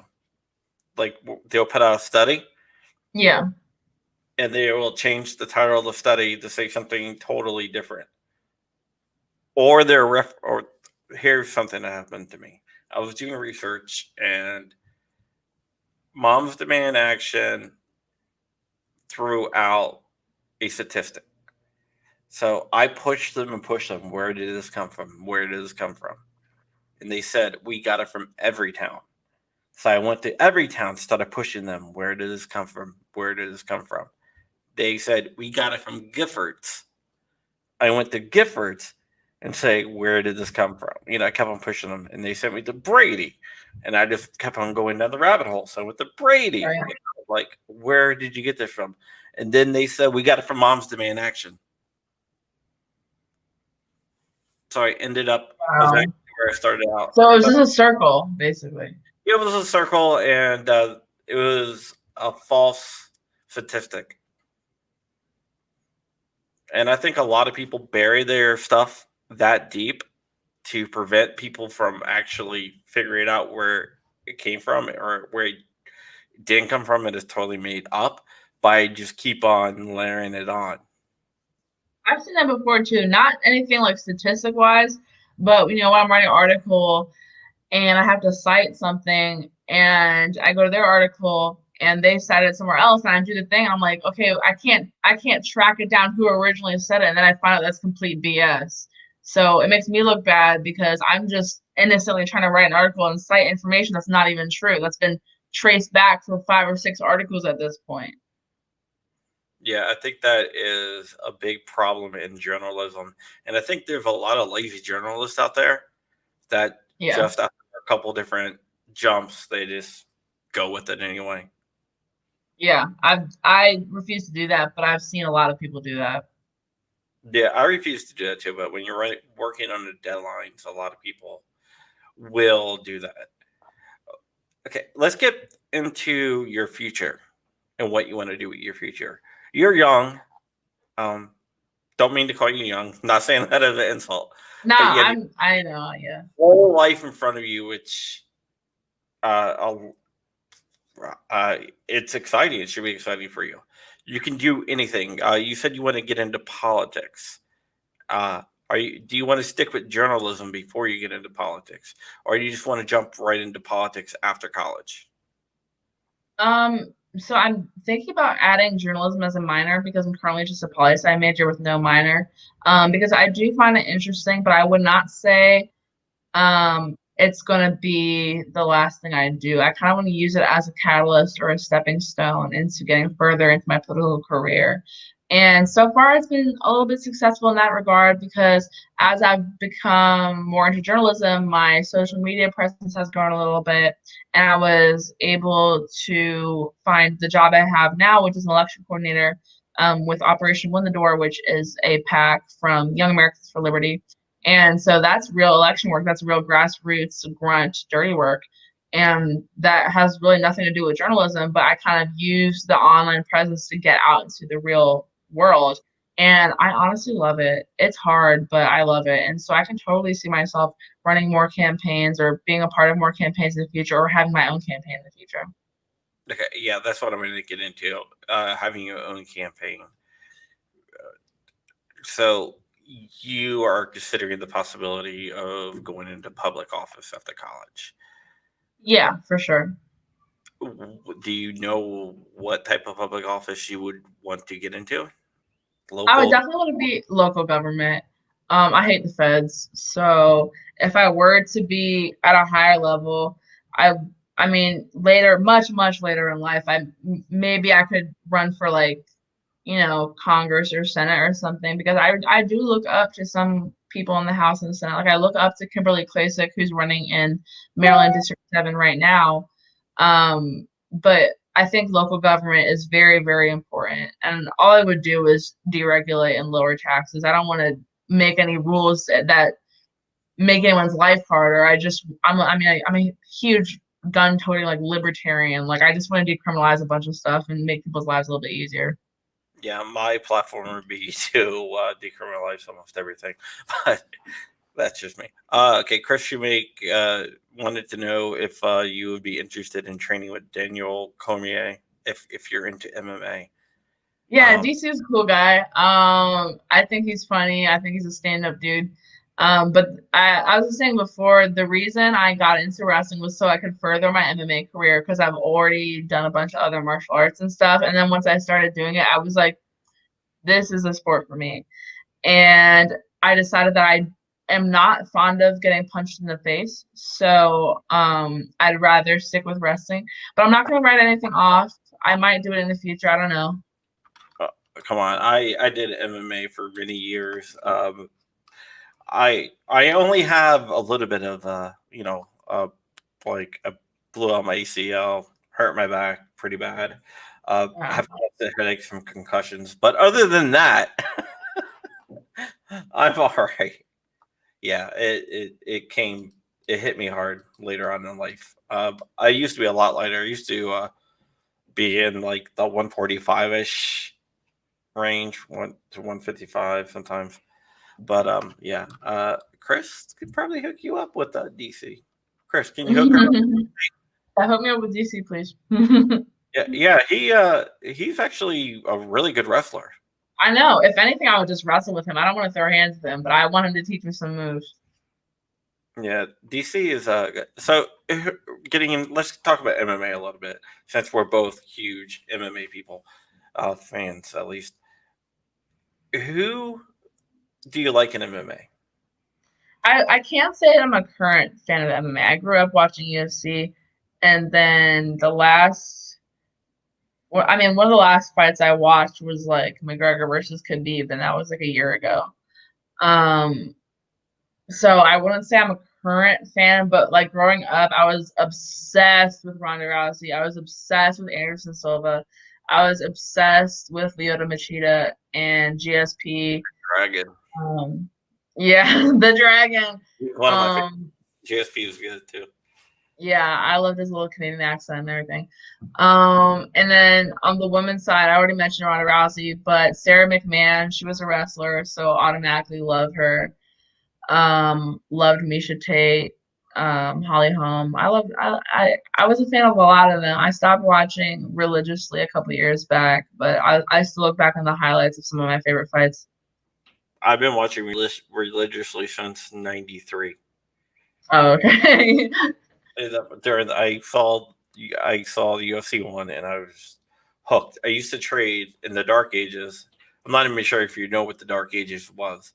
Like they'll put out a study. Yeah. And they will change the title of the study to say something totally different. Or here's something that happened to me. I was doing research and Moms Demand Action threw out a statistic. So I pushed them and pushed them. Where did this come from? Where did this come from? And they said, we got it from Everytown. So I went to Everytown, started pushing them. Where did this come from? Where did this come from? They said, we got it from Giffords. I went to Giffords and say, where did this come from? I kept on pushing them, and they sent me to Brady, and I just kept on going down the rabbit hole. So I went to Brady, right. Like, where did you get this from? And then they said, we got it from Moms Demand Action. So I ended up exactly where I started out. So it was just a circle, basically. It was a circle, and it was a false statistic. And I think a lot of people bury their stuff that deep to prevent people from actually figuring out where it came from or where it didn't come from. It is totally made up by just keep on layering it on. I've seen that before too. Not anything like statistic wise, but when I'm writing an article and I have to cite something and I go to their article and they cited somewhere else and I do the thing, I'm like, okay, I can't track it down who originally said it, and then I find out that's complete BS. So it makes me look bad because I'm just innocently trying to write an article and cite information that's not even true. That's been traced back for 5 or 6 articles at this point. Yeah, I think that is a big problem in journalism. And I think there's a lot of lazy journalists out there that just after a couple different jumps, they just go with it anyway. Yeah, I refuse to do that, but I've seen a lot of people do that. Yeah, I refuse to do that too. But when you're working on the deadlines, a lot of people will do that. Okay, let's get into your future and what you want to do with your future. You're young. don't mean to call you young. Not saying that as an insult. No, But yeah, I know, yeah. whole life in front of you, which uh, it's exciting. It should be exciting for you. You can do anything. You said you want to get into politics. Uh, do you want to stick with journalism before you get into politics, or do you just want to jump right into politics after college? So I'm thinking about adding journalism as a minor because I'm currently just a poli-sci major with no minor. Because I do find it interesting, but I would not say it's gonna be the last thing I do. I kind of want to use it as a catalyst or a stepping stone into getting further into my political career. And so far, it's been a little bit successful in that regard because as I've become more into journalism, my social media presence has grown a little bit, and I was able to find the job I have now, which is an election coordinator with Operation Win the Door, which is a PAC from Young Americans for Liberty. And so that's real election work. That's real grassroots, grunt, dirty work. And that has really nothing to do with journalism, but I kind of use the online presence to get out into the real world. And I honestly love it. It's hard, but I love it. And so I can totally see myself running more campaigns or being a part of more campaigns in the future or having my own campaign in the future. Okay, yeah, that's what I'm going to get into. Having your own campaign. So you are considering the possibility of going into public office after college. Yeah, for sure. Do you know what type of public office you would want to get into? I would Local? definitely want to be local government. I hate the feds. So if I were to be at a higher level, I I mean later, much later in life, maybe I could run for like, Congress or Senate or something because I do look up to some people in the House and the Senate. Like I look up to Kimberly Klacik, who's running in Maryland District 7 right now. But I think local government is very, very important. And all I would do is deregulate and lower taxes. I don't want to make any rules that make anyone's life harder. I'm a huge gun toting like libertarian. Like I just want to decriminalize a bunch of stuff and make people's lives a little bit easier. Yeah, my platform would be to decriminalize almost everything, but that's just me. Okay, Chris Shoemake wanted to know if you would be interested in training with Daniel Cormier if you're into MMA. Yeah, Um, DC is a cool guy. I think he's funny. I think he's a stand-up dude. But I was saying before, the reason I got into wrestling was so I could further my MMA career because I've already done a bunch of other martial arts and stuff. And then once I started doing it, I was like, this is a sport for me. And I decided that I am not fond of getting punched in the face. So I'd rather stick with wrestling. But I'm not going to write anything off. I might do it in the future. I don't know. Come on, I did MMA for many years. I only have a little bit of like I blew out my ACL, hurt my back pretty bad. Yeah. Have constant headaches from concussions, but other than that, I'm all right. Yeah, it hit me hard later on in life. I used to be a lot lighter. I used to be in like the 145 ish range, 1 to 155 sometimes. But yeah, Chris could probably hook you up with DC. Chris, can you hook her up? Hook me up with DC, please. Yeah. He's actually a really good wrestler. I know. If anything, I would just wrestle with him. I don't want to throw hands with him, but I want him to teach me some moves. Yeah, DC is so getting in. Let's talk about MMA a little bit since we're both huge MMA people, fans at least. Who do you like in MMA? I can't say I'm a current fan of MMA. I grew up watching UFC, and then one of the last fights I watched was like McGregor versus Khabib, and that was like a year ago. So I wouldn't say I'm a current fan, but like growing up, I was obsessed with Ronda Rousey. I was obsessed with Anderson Silva. I was obsessed with Lyoto Machida and GSP. Dragon. Yeah, the Dragon. One of my favorite. GSP is good too. Yeah, I love his little Canadian accent and everything. And then on the women's side, I already mentioned Ronda Rousey, but Sarah McMahon, she was a wrestler, so automatically love her. Loved Misha Tate, Holly Holm. I was a fan of a lot of them. I stopped watching religiously a couple years back, but I still look back on the highlights of some of my favorite fights. I've been watching religiously since '93. Oh, okay. I saw the UFC one and I was hooked. I used to trade in the Dark Ages. I'm not even sure if you know what the Dark Ages was.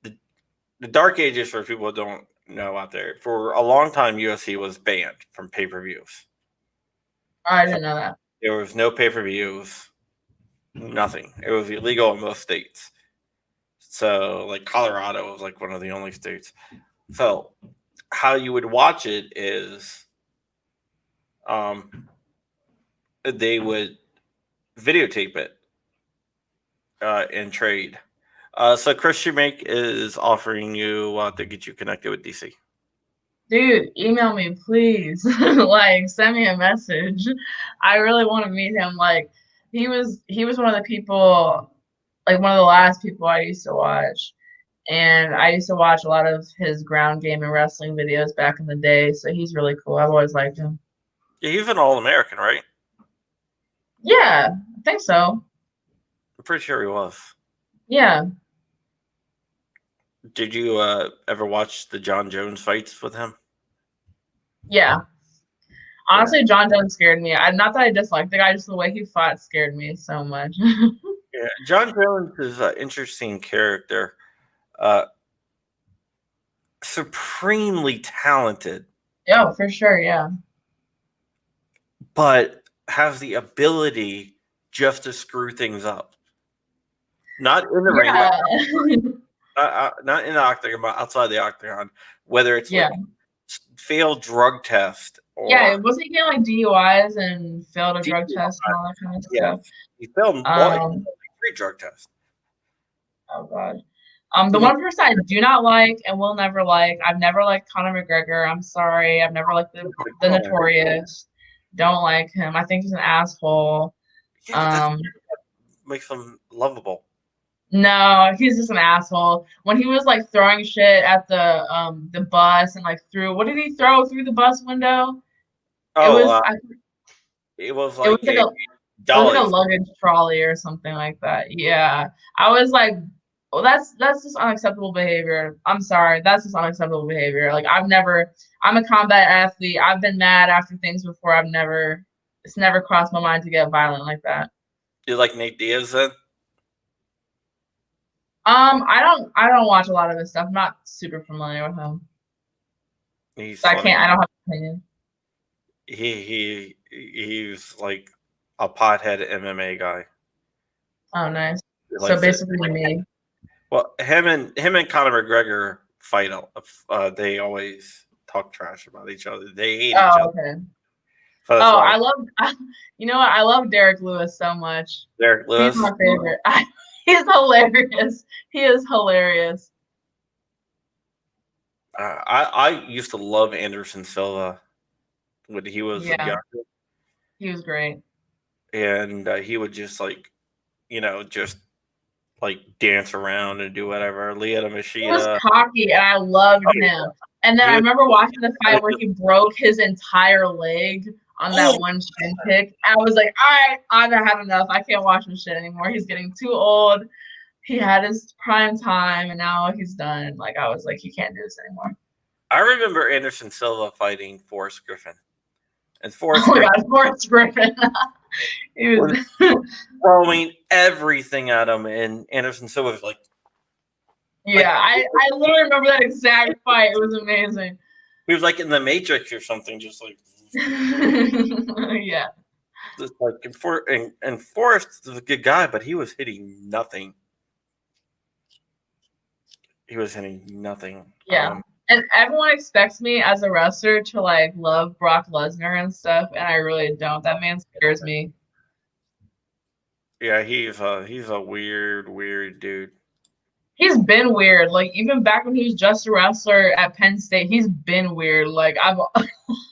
The Dark Ages, for people who don't know out there, for a long time UFC was banned from pay-per-views. I didn't know that. There was no pay-per-views, nothing. It was illegal in most states. So, like Colorado was like one of the only states. So, how you would watch it is, they would videotape it and trade. So Chris Shoemake is offering you to get you connected with DC. Dude, email me, please. Like, send me a message. I really want to meet him. Like, he was one of the people, like one of the last people I used to watch. And I used to watch a lot of his ground game and wrestling videos back in the day. So he's really cool. I've always liked him. Yeah, he's an All-American, right? Yeah, I think so. I'm pretty sure he was. Yeah. Did you ever watch the John Jones fights with him? Yeah. Honestly, John Jones scared me. Not that I disliked the guy, just the way he fought scared me so much. Yeah, John Jones is an interesting character. Supremely talented. Yeah, for sure, yeah. But has the ability just to screw things up. Not in the ring, not in the octagon, but outside the octagon. Whether it's like failed drug test or wasn't he getting like DUIs and failed a drug test and all that kind of stuff? He failed 3 drug tests. Oh god. The one person I do not like and will never like, I've never liked Conor McGregor. I'm sorry. I've never liked the Notorious. Don't like him. I think he's an asshole. Yeah, makes him lovable. No, he's just an asshole. When he was like throwing shit at the bus and like what did he throw through the bus window? It was like a luggage trolley or something like that. Yeah. I was like, well, that's just unacceptable behavior. I'm sorry. That's just unacceptable behavior. Like I'm a combat athlete. I've been mad after things before. It's never crossed my mind to get violent like that. Do you like Nate Diaz then? I don't watch a lot of his stuff. I'm not super familiar with him. I don't have an opinion. He's like a pothead MMA guy. Oh, nice. So basically me. Well, him and Conor McGregor fight. They always talk trash about each other. They hate each other. Okay. So I love Derek Lewis so much. Derek Lewis? He's my favorite. He's hilarious. He is hilarious. I used to love Anderson Silva when he was younger. He was great. And he would just just dance around and do whatever. Leota Machida. He was cocky, and I loved him. And then I remember watching the fight where he broke his entire leg on that one shin kick. I was like, all right, I've had enough. I can't watch this shit anymore. He's getting too old. He had his prime time, and now he's done. Like, I was like, he can't do this anymore. I remember Anderson Silva fighting Forrest Griffin. And Forrest Griffin. He was throwing everything at him, and Anderson Silva was like... Yeah, I literally remember that exact fight. It was amazing. He was like in the Matrix or something, just like... Yeah. Just like, and Forrest is a good guy, but he was hitting nothing. Yeah. And everyone expects me as a wrestler to like love Brock Lesnar and stuff, and I really don't. That man scares me. Yeah, he's a weird dude. He's been weird. Like even back when he was just a wrestler at Penn State, he's been weird. Like I've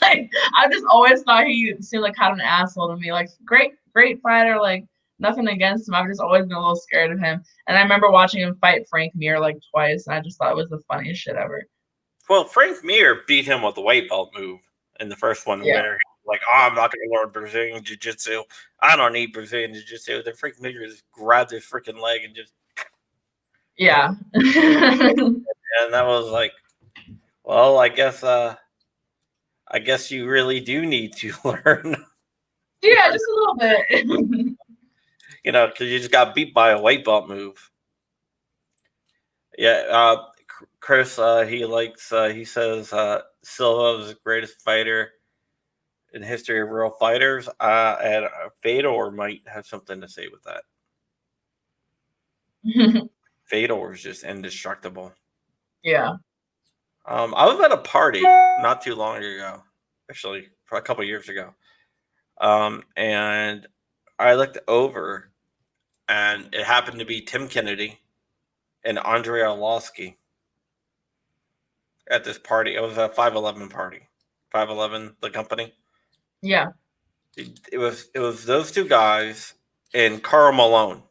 like I just always thought he seemed like kind of an asshole to me. Like great fighter, like nothing against him. I've just always been a little scared of him. And I remember watching him fight Frank Mir like twice, and I just thought it was the funniest shit ever. Well, Frank Mir beat him with the white belt move in the first one, where like, oh, I'm not going to learn Brazilian Jiu-Jitsu. I don't need Brazilian Jiu-Jitsu. Then Frank Mir just grabbed his freaking leg and just yeah. And that was like, well, I guess you really do need to learn. Yeah, just a little bit. Because you just got beat by a white belt move. Yeah, Chris, he says Silva is the greatest fighter in the history of real fighters, and Fedor might have something to say with that. Fedor is just indestructible. Yeah. I was at a party not too long ago, actually, a couple years ago, and I looked over, and it happened to be Tim Kennedy and Andrei Arlovsky at this party. It was a 511 party. 511, the company. Yeah. It was those two guys and Karl Malone.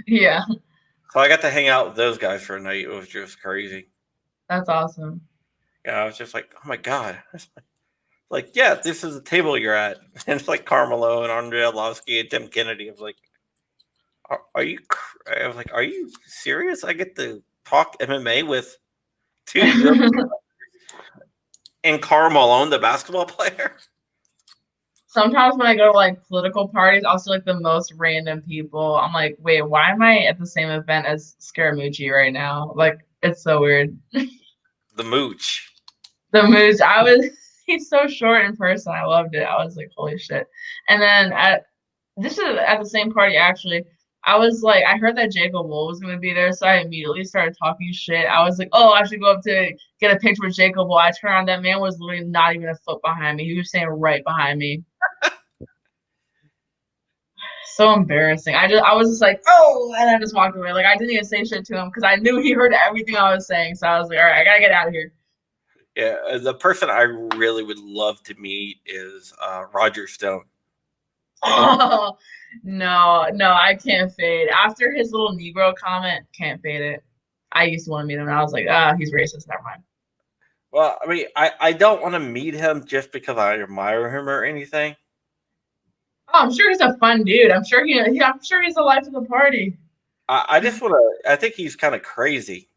Yeah. So I got to hang out with those guys for a night. It was just crazy. That's awesome. Yeah, I was just like, oh my God. Like, yeah, this is the table you're at. And it's like Karl Malone, Andrei Arlovsky, and Tim Kennedy. I was like, are you? I was like, are you serious? I get to talk MMA with two and Karl Malone, the basketball player. Sometimes when I go to like political parties, I'll see like the most random people. I'm like, wait, why am I at the same event as Scaramucci right now? Like, it's so weird. The Mooch. He's so short in person. I loved it. I was like, holy shit. And then this is at the same party actually. I was like, I heard that Jacob Wool was going to be there, so I immediately started talking shit. I was like, oh, I should go up to get a picture with Jacob Wool. I turned around, that man was literally not even a foot behind me. He was standing right behind me. So embarrassing. I was just like, oh, and I just walked away. Like I didn't even say shit to him because I knew he heard everything I was saying. So I was like, all right, I gotta get out of here. Yeah, the person I really would love to meet is Roger Stone. Oh, no, I can't fade. After his little Negro comment, can't fade it. I used to want to meet him, and I was like, he's racist. Never mind. Well, I mean, I don't want to meet him just because I admire him or anything. Oh, I'm sure he's a fun dude. I'm sure he's the life of the party. I just want to. I think he's kind of crazy.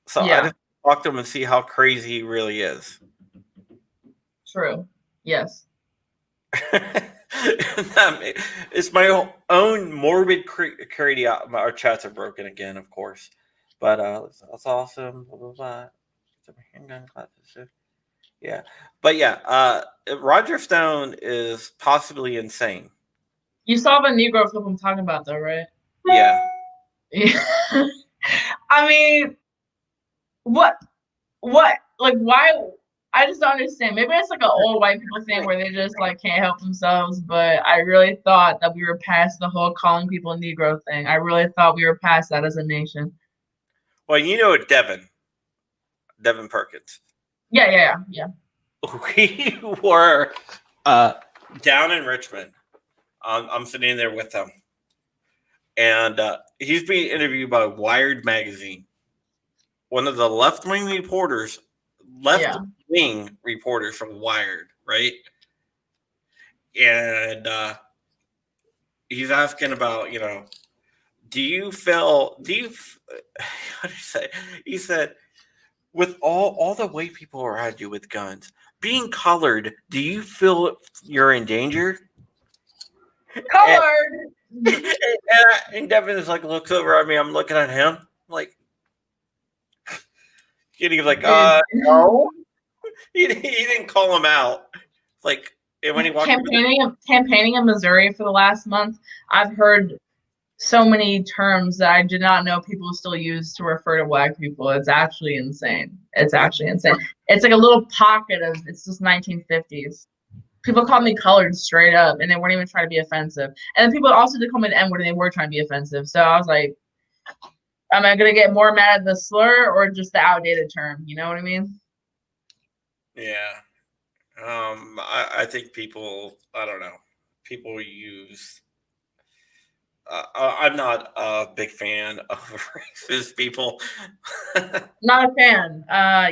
So yeah. I just talk to him and see how crazy he really is. True. Yes. It's my own morbid curiosity. Our chats are broken again, of course. But that's awesome. Blah, blah, blah. Handgun classes. Yeah. But yeah, Roger Stone is possibly insane. You saw the Negro clip I'm talking about, though, right? Yeah. I mean, what? Like, why? I just don't understand. Maybe it's like an old white people thing where they just like can't help themselves. But I really thought that we were past the whole calling people Negro thing. I really thought we were past that as a nation. Well, you know Devin Perkins. Yeah. We were down in Richmond. I'm sitting there with him, and he's being interviewed by Wired magazine. One of the left-wing reporters from Wired, right? And he's asking about, how do you say? He said, with all the white people around you with guns, being colored, do you feel you're in danger? Colored. And Devin is like, looks over at me. I'm looking at him like, and he's like, no. He didn't call him out. Like, when he walked campaigning in Missouri for the last month, I've heard so many terms that I did not know people still use to refer to black people. It's actually insane. It's like a little pocket of, it's just 1950s. People called me colored straight up, and they weren't even trying to be offensive. And then people also did call me the N word, and they were trying to be offensive. So I was like, am I gonna get more mad at the slur or just the outdated term? You know what I mean? Yeah. I think people, I don't know, people use. I'm not a big fan of racist people. Not a fan.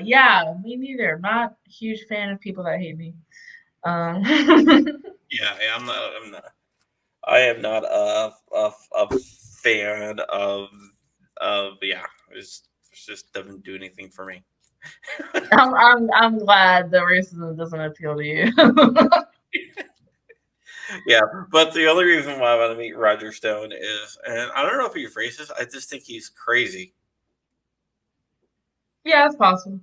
Yeah, me neither. Not a huge fan of people that hate me. Yeah, I'm not. I'm not. I am not a fan of. Yeah, it just doesn't do anything for me. I'm glad the racism doesn't appeal to you. Yeah, but the only reason why I want to meet Roger Stone is, and I don't know if he's racist. I just think he's crazy. Yeah, it's possible.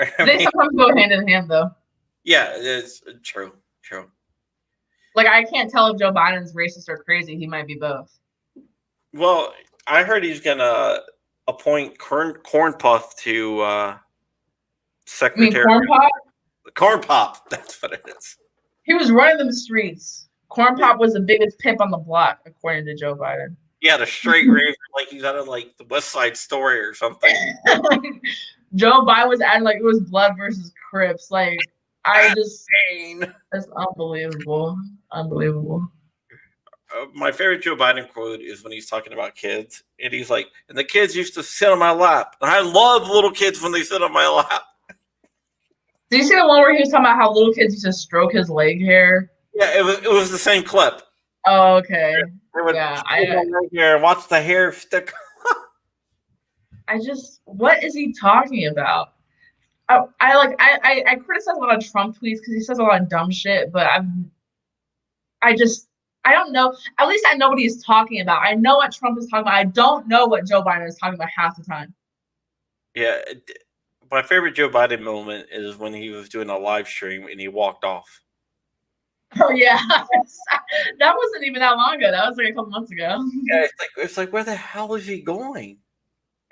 I They mean, sometimes go hand in hand, though. yeah, it's true. True. Like, I can't tell if Joe Biden's racist or crazy. He might be both. Well, I heard he's gonna appoint Corn Puff to I mean, secretary. Corn Pop? Corn Pop. That's what it is. He was running them streets. Corn Pop was the biggest pimp on the block, according to Joe Biden. He had a straight razor, like he's out of like the West Side Story or something. Joe Biden was acting like it was blood versus Crips. Like, it's unbelievable. Unbelievable. My favorite Joe Biden quote is when he's talking about kids, and he's like, "And the kids used to sit on my lap, and I love little kids when they sit on my lap." Did you see the one where he was talking about how little kids used to stroke his leg hair? Yeah, it was the same clip. Oh, okay. Yeah, here, watch the hair stick. What is he talking about? I criticize a lot of Trump tweets because he says a lot of dumb shit, but I don't know. At least I know what he's talking about. I know what Trump is talking about. I don't know what Joe Biden is talking about half the time. Yeah, my favorite Joe Biden moment is when he was doing a live stream and he walked off. Oh yeah, that wasn't even that long ago. That was like a couple months ago. Yeah, it's like where the hell is he going?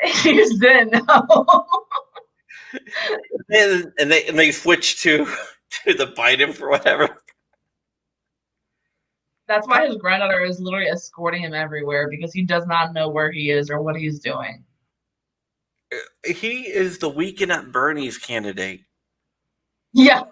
He just didn't know. and they switched to the Biden for whatever. That's why his granddaughter is literally escorting him everywhere because he does not know where he is or what he's doing. He is the Weekend at Bernie's candidate. Yeah,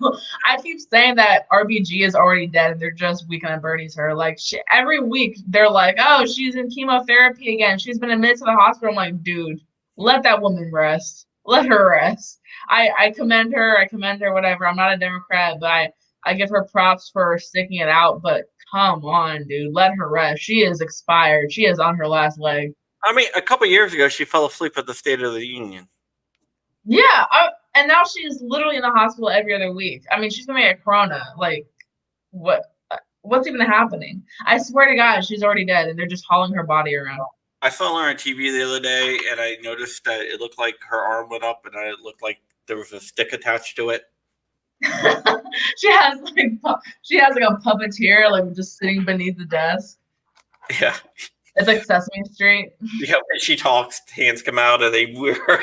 I keep saying that RBG is already dead and they're just Weekend at Bernie's her. Like, every week they're like, oh, she's in chemotherapy again. She's been admitted to the hospital. I'm like, dude, let that woman rest. Let her rest. I commend her. Whatever. I'm not a Democrat, but I give her props for sticking it out. But come on, dude, let her rest. She is expired. She is on her last leg. I mean, a couple years ago, she fell asleep at the State of the Union. Yeah, and now she's literally in the hospital every other week. I mean, she's gonna get corona. Like, what's even happening? I swear to God, she's already dead, and they're just hauling her body around. I saw her on TV the other day, and I noticed that it looked like her arm went up, and it looked like there was a stick attached to it. she has like a puppeteer like just sitting beneath the desk. Yeah. It's like Sesame Street. Yeah, when she talks, hands come out and they wear her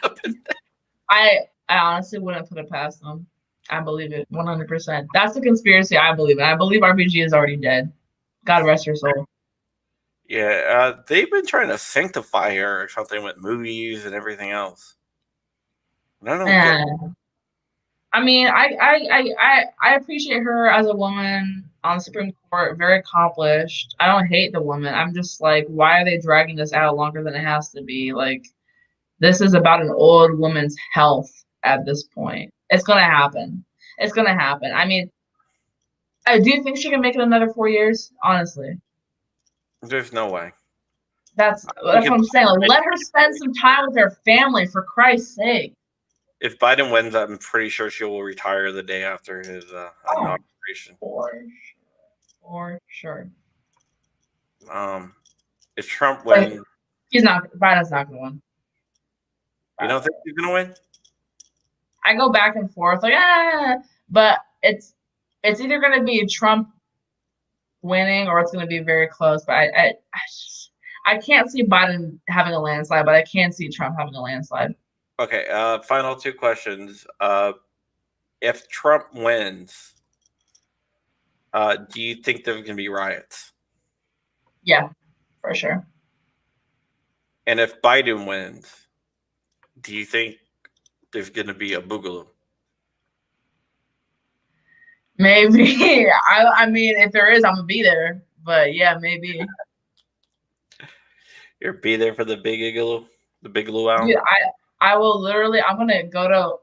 up. I honestly wouldn't put it past them. I believe it 100%. That's the conspiracy I believe in. I believe RBG is already dead. God rest her soul. Yeah, they've been trying to sanctify her or something with movies and everything else. I don't know. I mean, I appreciate her as a woman on the Supreme Court, very accomplished. I don't hate the woman. I'm just like, why are they dragging this out longer than it has to be? Like, this is about an old woman's health at this point. It's gonna happen. I mean, do you think she can make it another 4 years? Honestly, there's no way. That's what I'm saying. Like, let her spend some time with her family, for Christ's sake. If Biden wins, I'm pretty sure she will retire the day after his inauguration. For sure. If Trump wins, Biden's not gonna win. You don't think he's gonna win? I go back and forth, but it's either gonna be Trump winning or it's gonna be very close. But I can't see Biden having a landslide, but I can see Trump having a landslide. Okay, final two questions. If Trump wins, Do you think there's going to be riots? Yeah, for sure. And if Biden wins, do you think there's going to be a boogaloo? Maybe. I mean, if there is, I'm gonna be there. But yeah, maybe. You'll be there for the big igloo, the big luau? Dude, I will literally. I'm gonna go to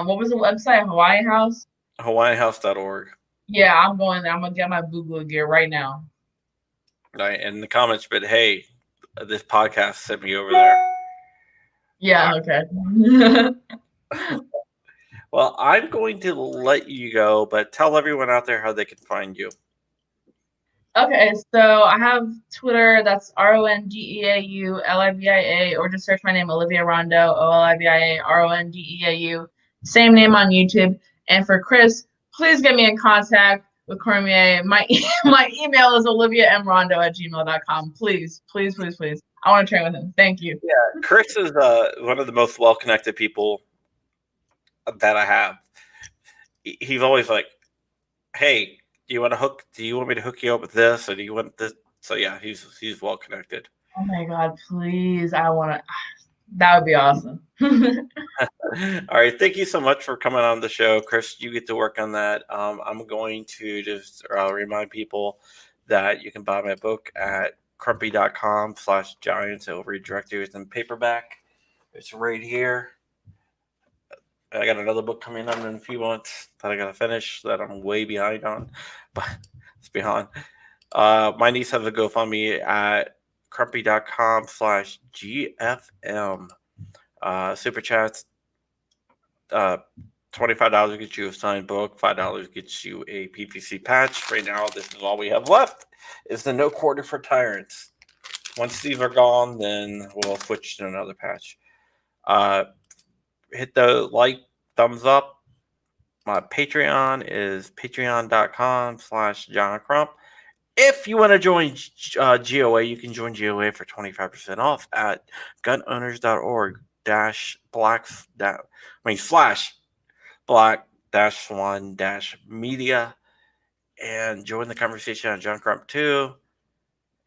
what was the website? Hawaii House. HawaiianHouse.org. Yeah, I'm going there. I'm gonna get my Boogaloo gear right now. Right, in the comments, but hey, this podcast sent me over there. Yeah. Okay. Well, I'm going to let you go, but tell everyone out there how they can find you. Okay, so I have Twitter. That's RONDEAULIVIA, or just search my name, Olivia Rondeau, OLIVIA RONDEAU. Same name on YouTube. And for Chris, please get me in contact with Cormier. My email is oliviamrondo@gmail.com. Please, please, please, please. I want to train with him. Thank you. Yeah, Chris is one of the most well-connected people that I have. He's always like, "Hey, do you want me to hook you up with this, or do you want this?" So yeah, he's well-connected. Oh my God, please. I want to. That would be awesome. All right, thank you so much for coming on the show, Chris. You get to work on that. I'm going to just remind people that you can buy my book at crumpy.com/giants. It will redirect you in paperback. It's right here. I got another book coming on in a few months that I got to finish that I'm way behind on, but it's behind. My niece has a GoFundMe at crumpy.com/GFM. Super chats. $25 gets you a signed book. $5 gets you a PVC patch. Right now, this is all we have left. Is the No Quarter for Tyrants. Once these are gone, then we'll switch to another patch. Hit the like, thumbs up. My Patreon is patreon.com/John Crump. If you want to join GOA, you can join GOA for 25% off at gunowners.org slash black-swan-media, and join the conversation on John Crump 2,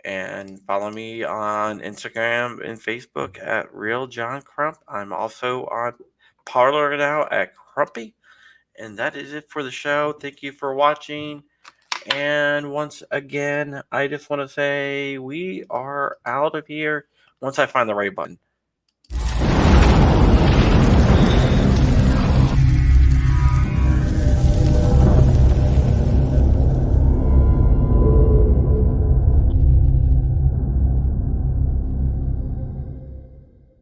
and follow me on Instagram and Facebook at Real John Crump. I'm also on Parler now at Crumpy, and that is it for the show. Thank you for watching. And once again, I just want to say we are out of here once I find the right button.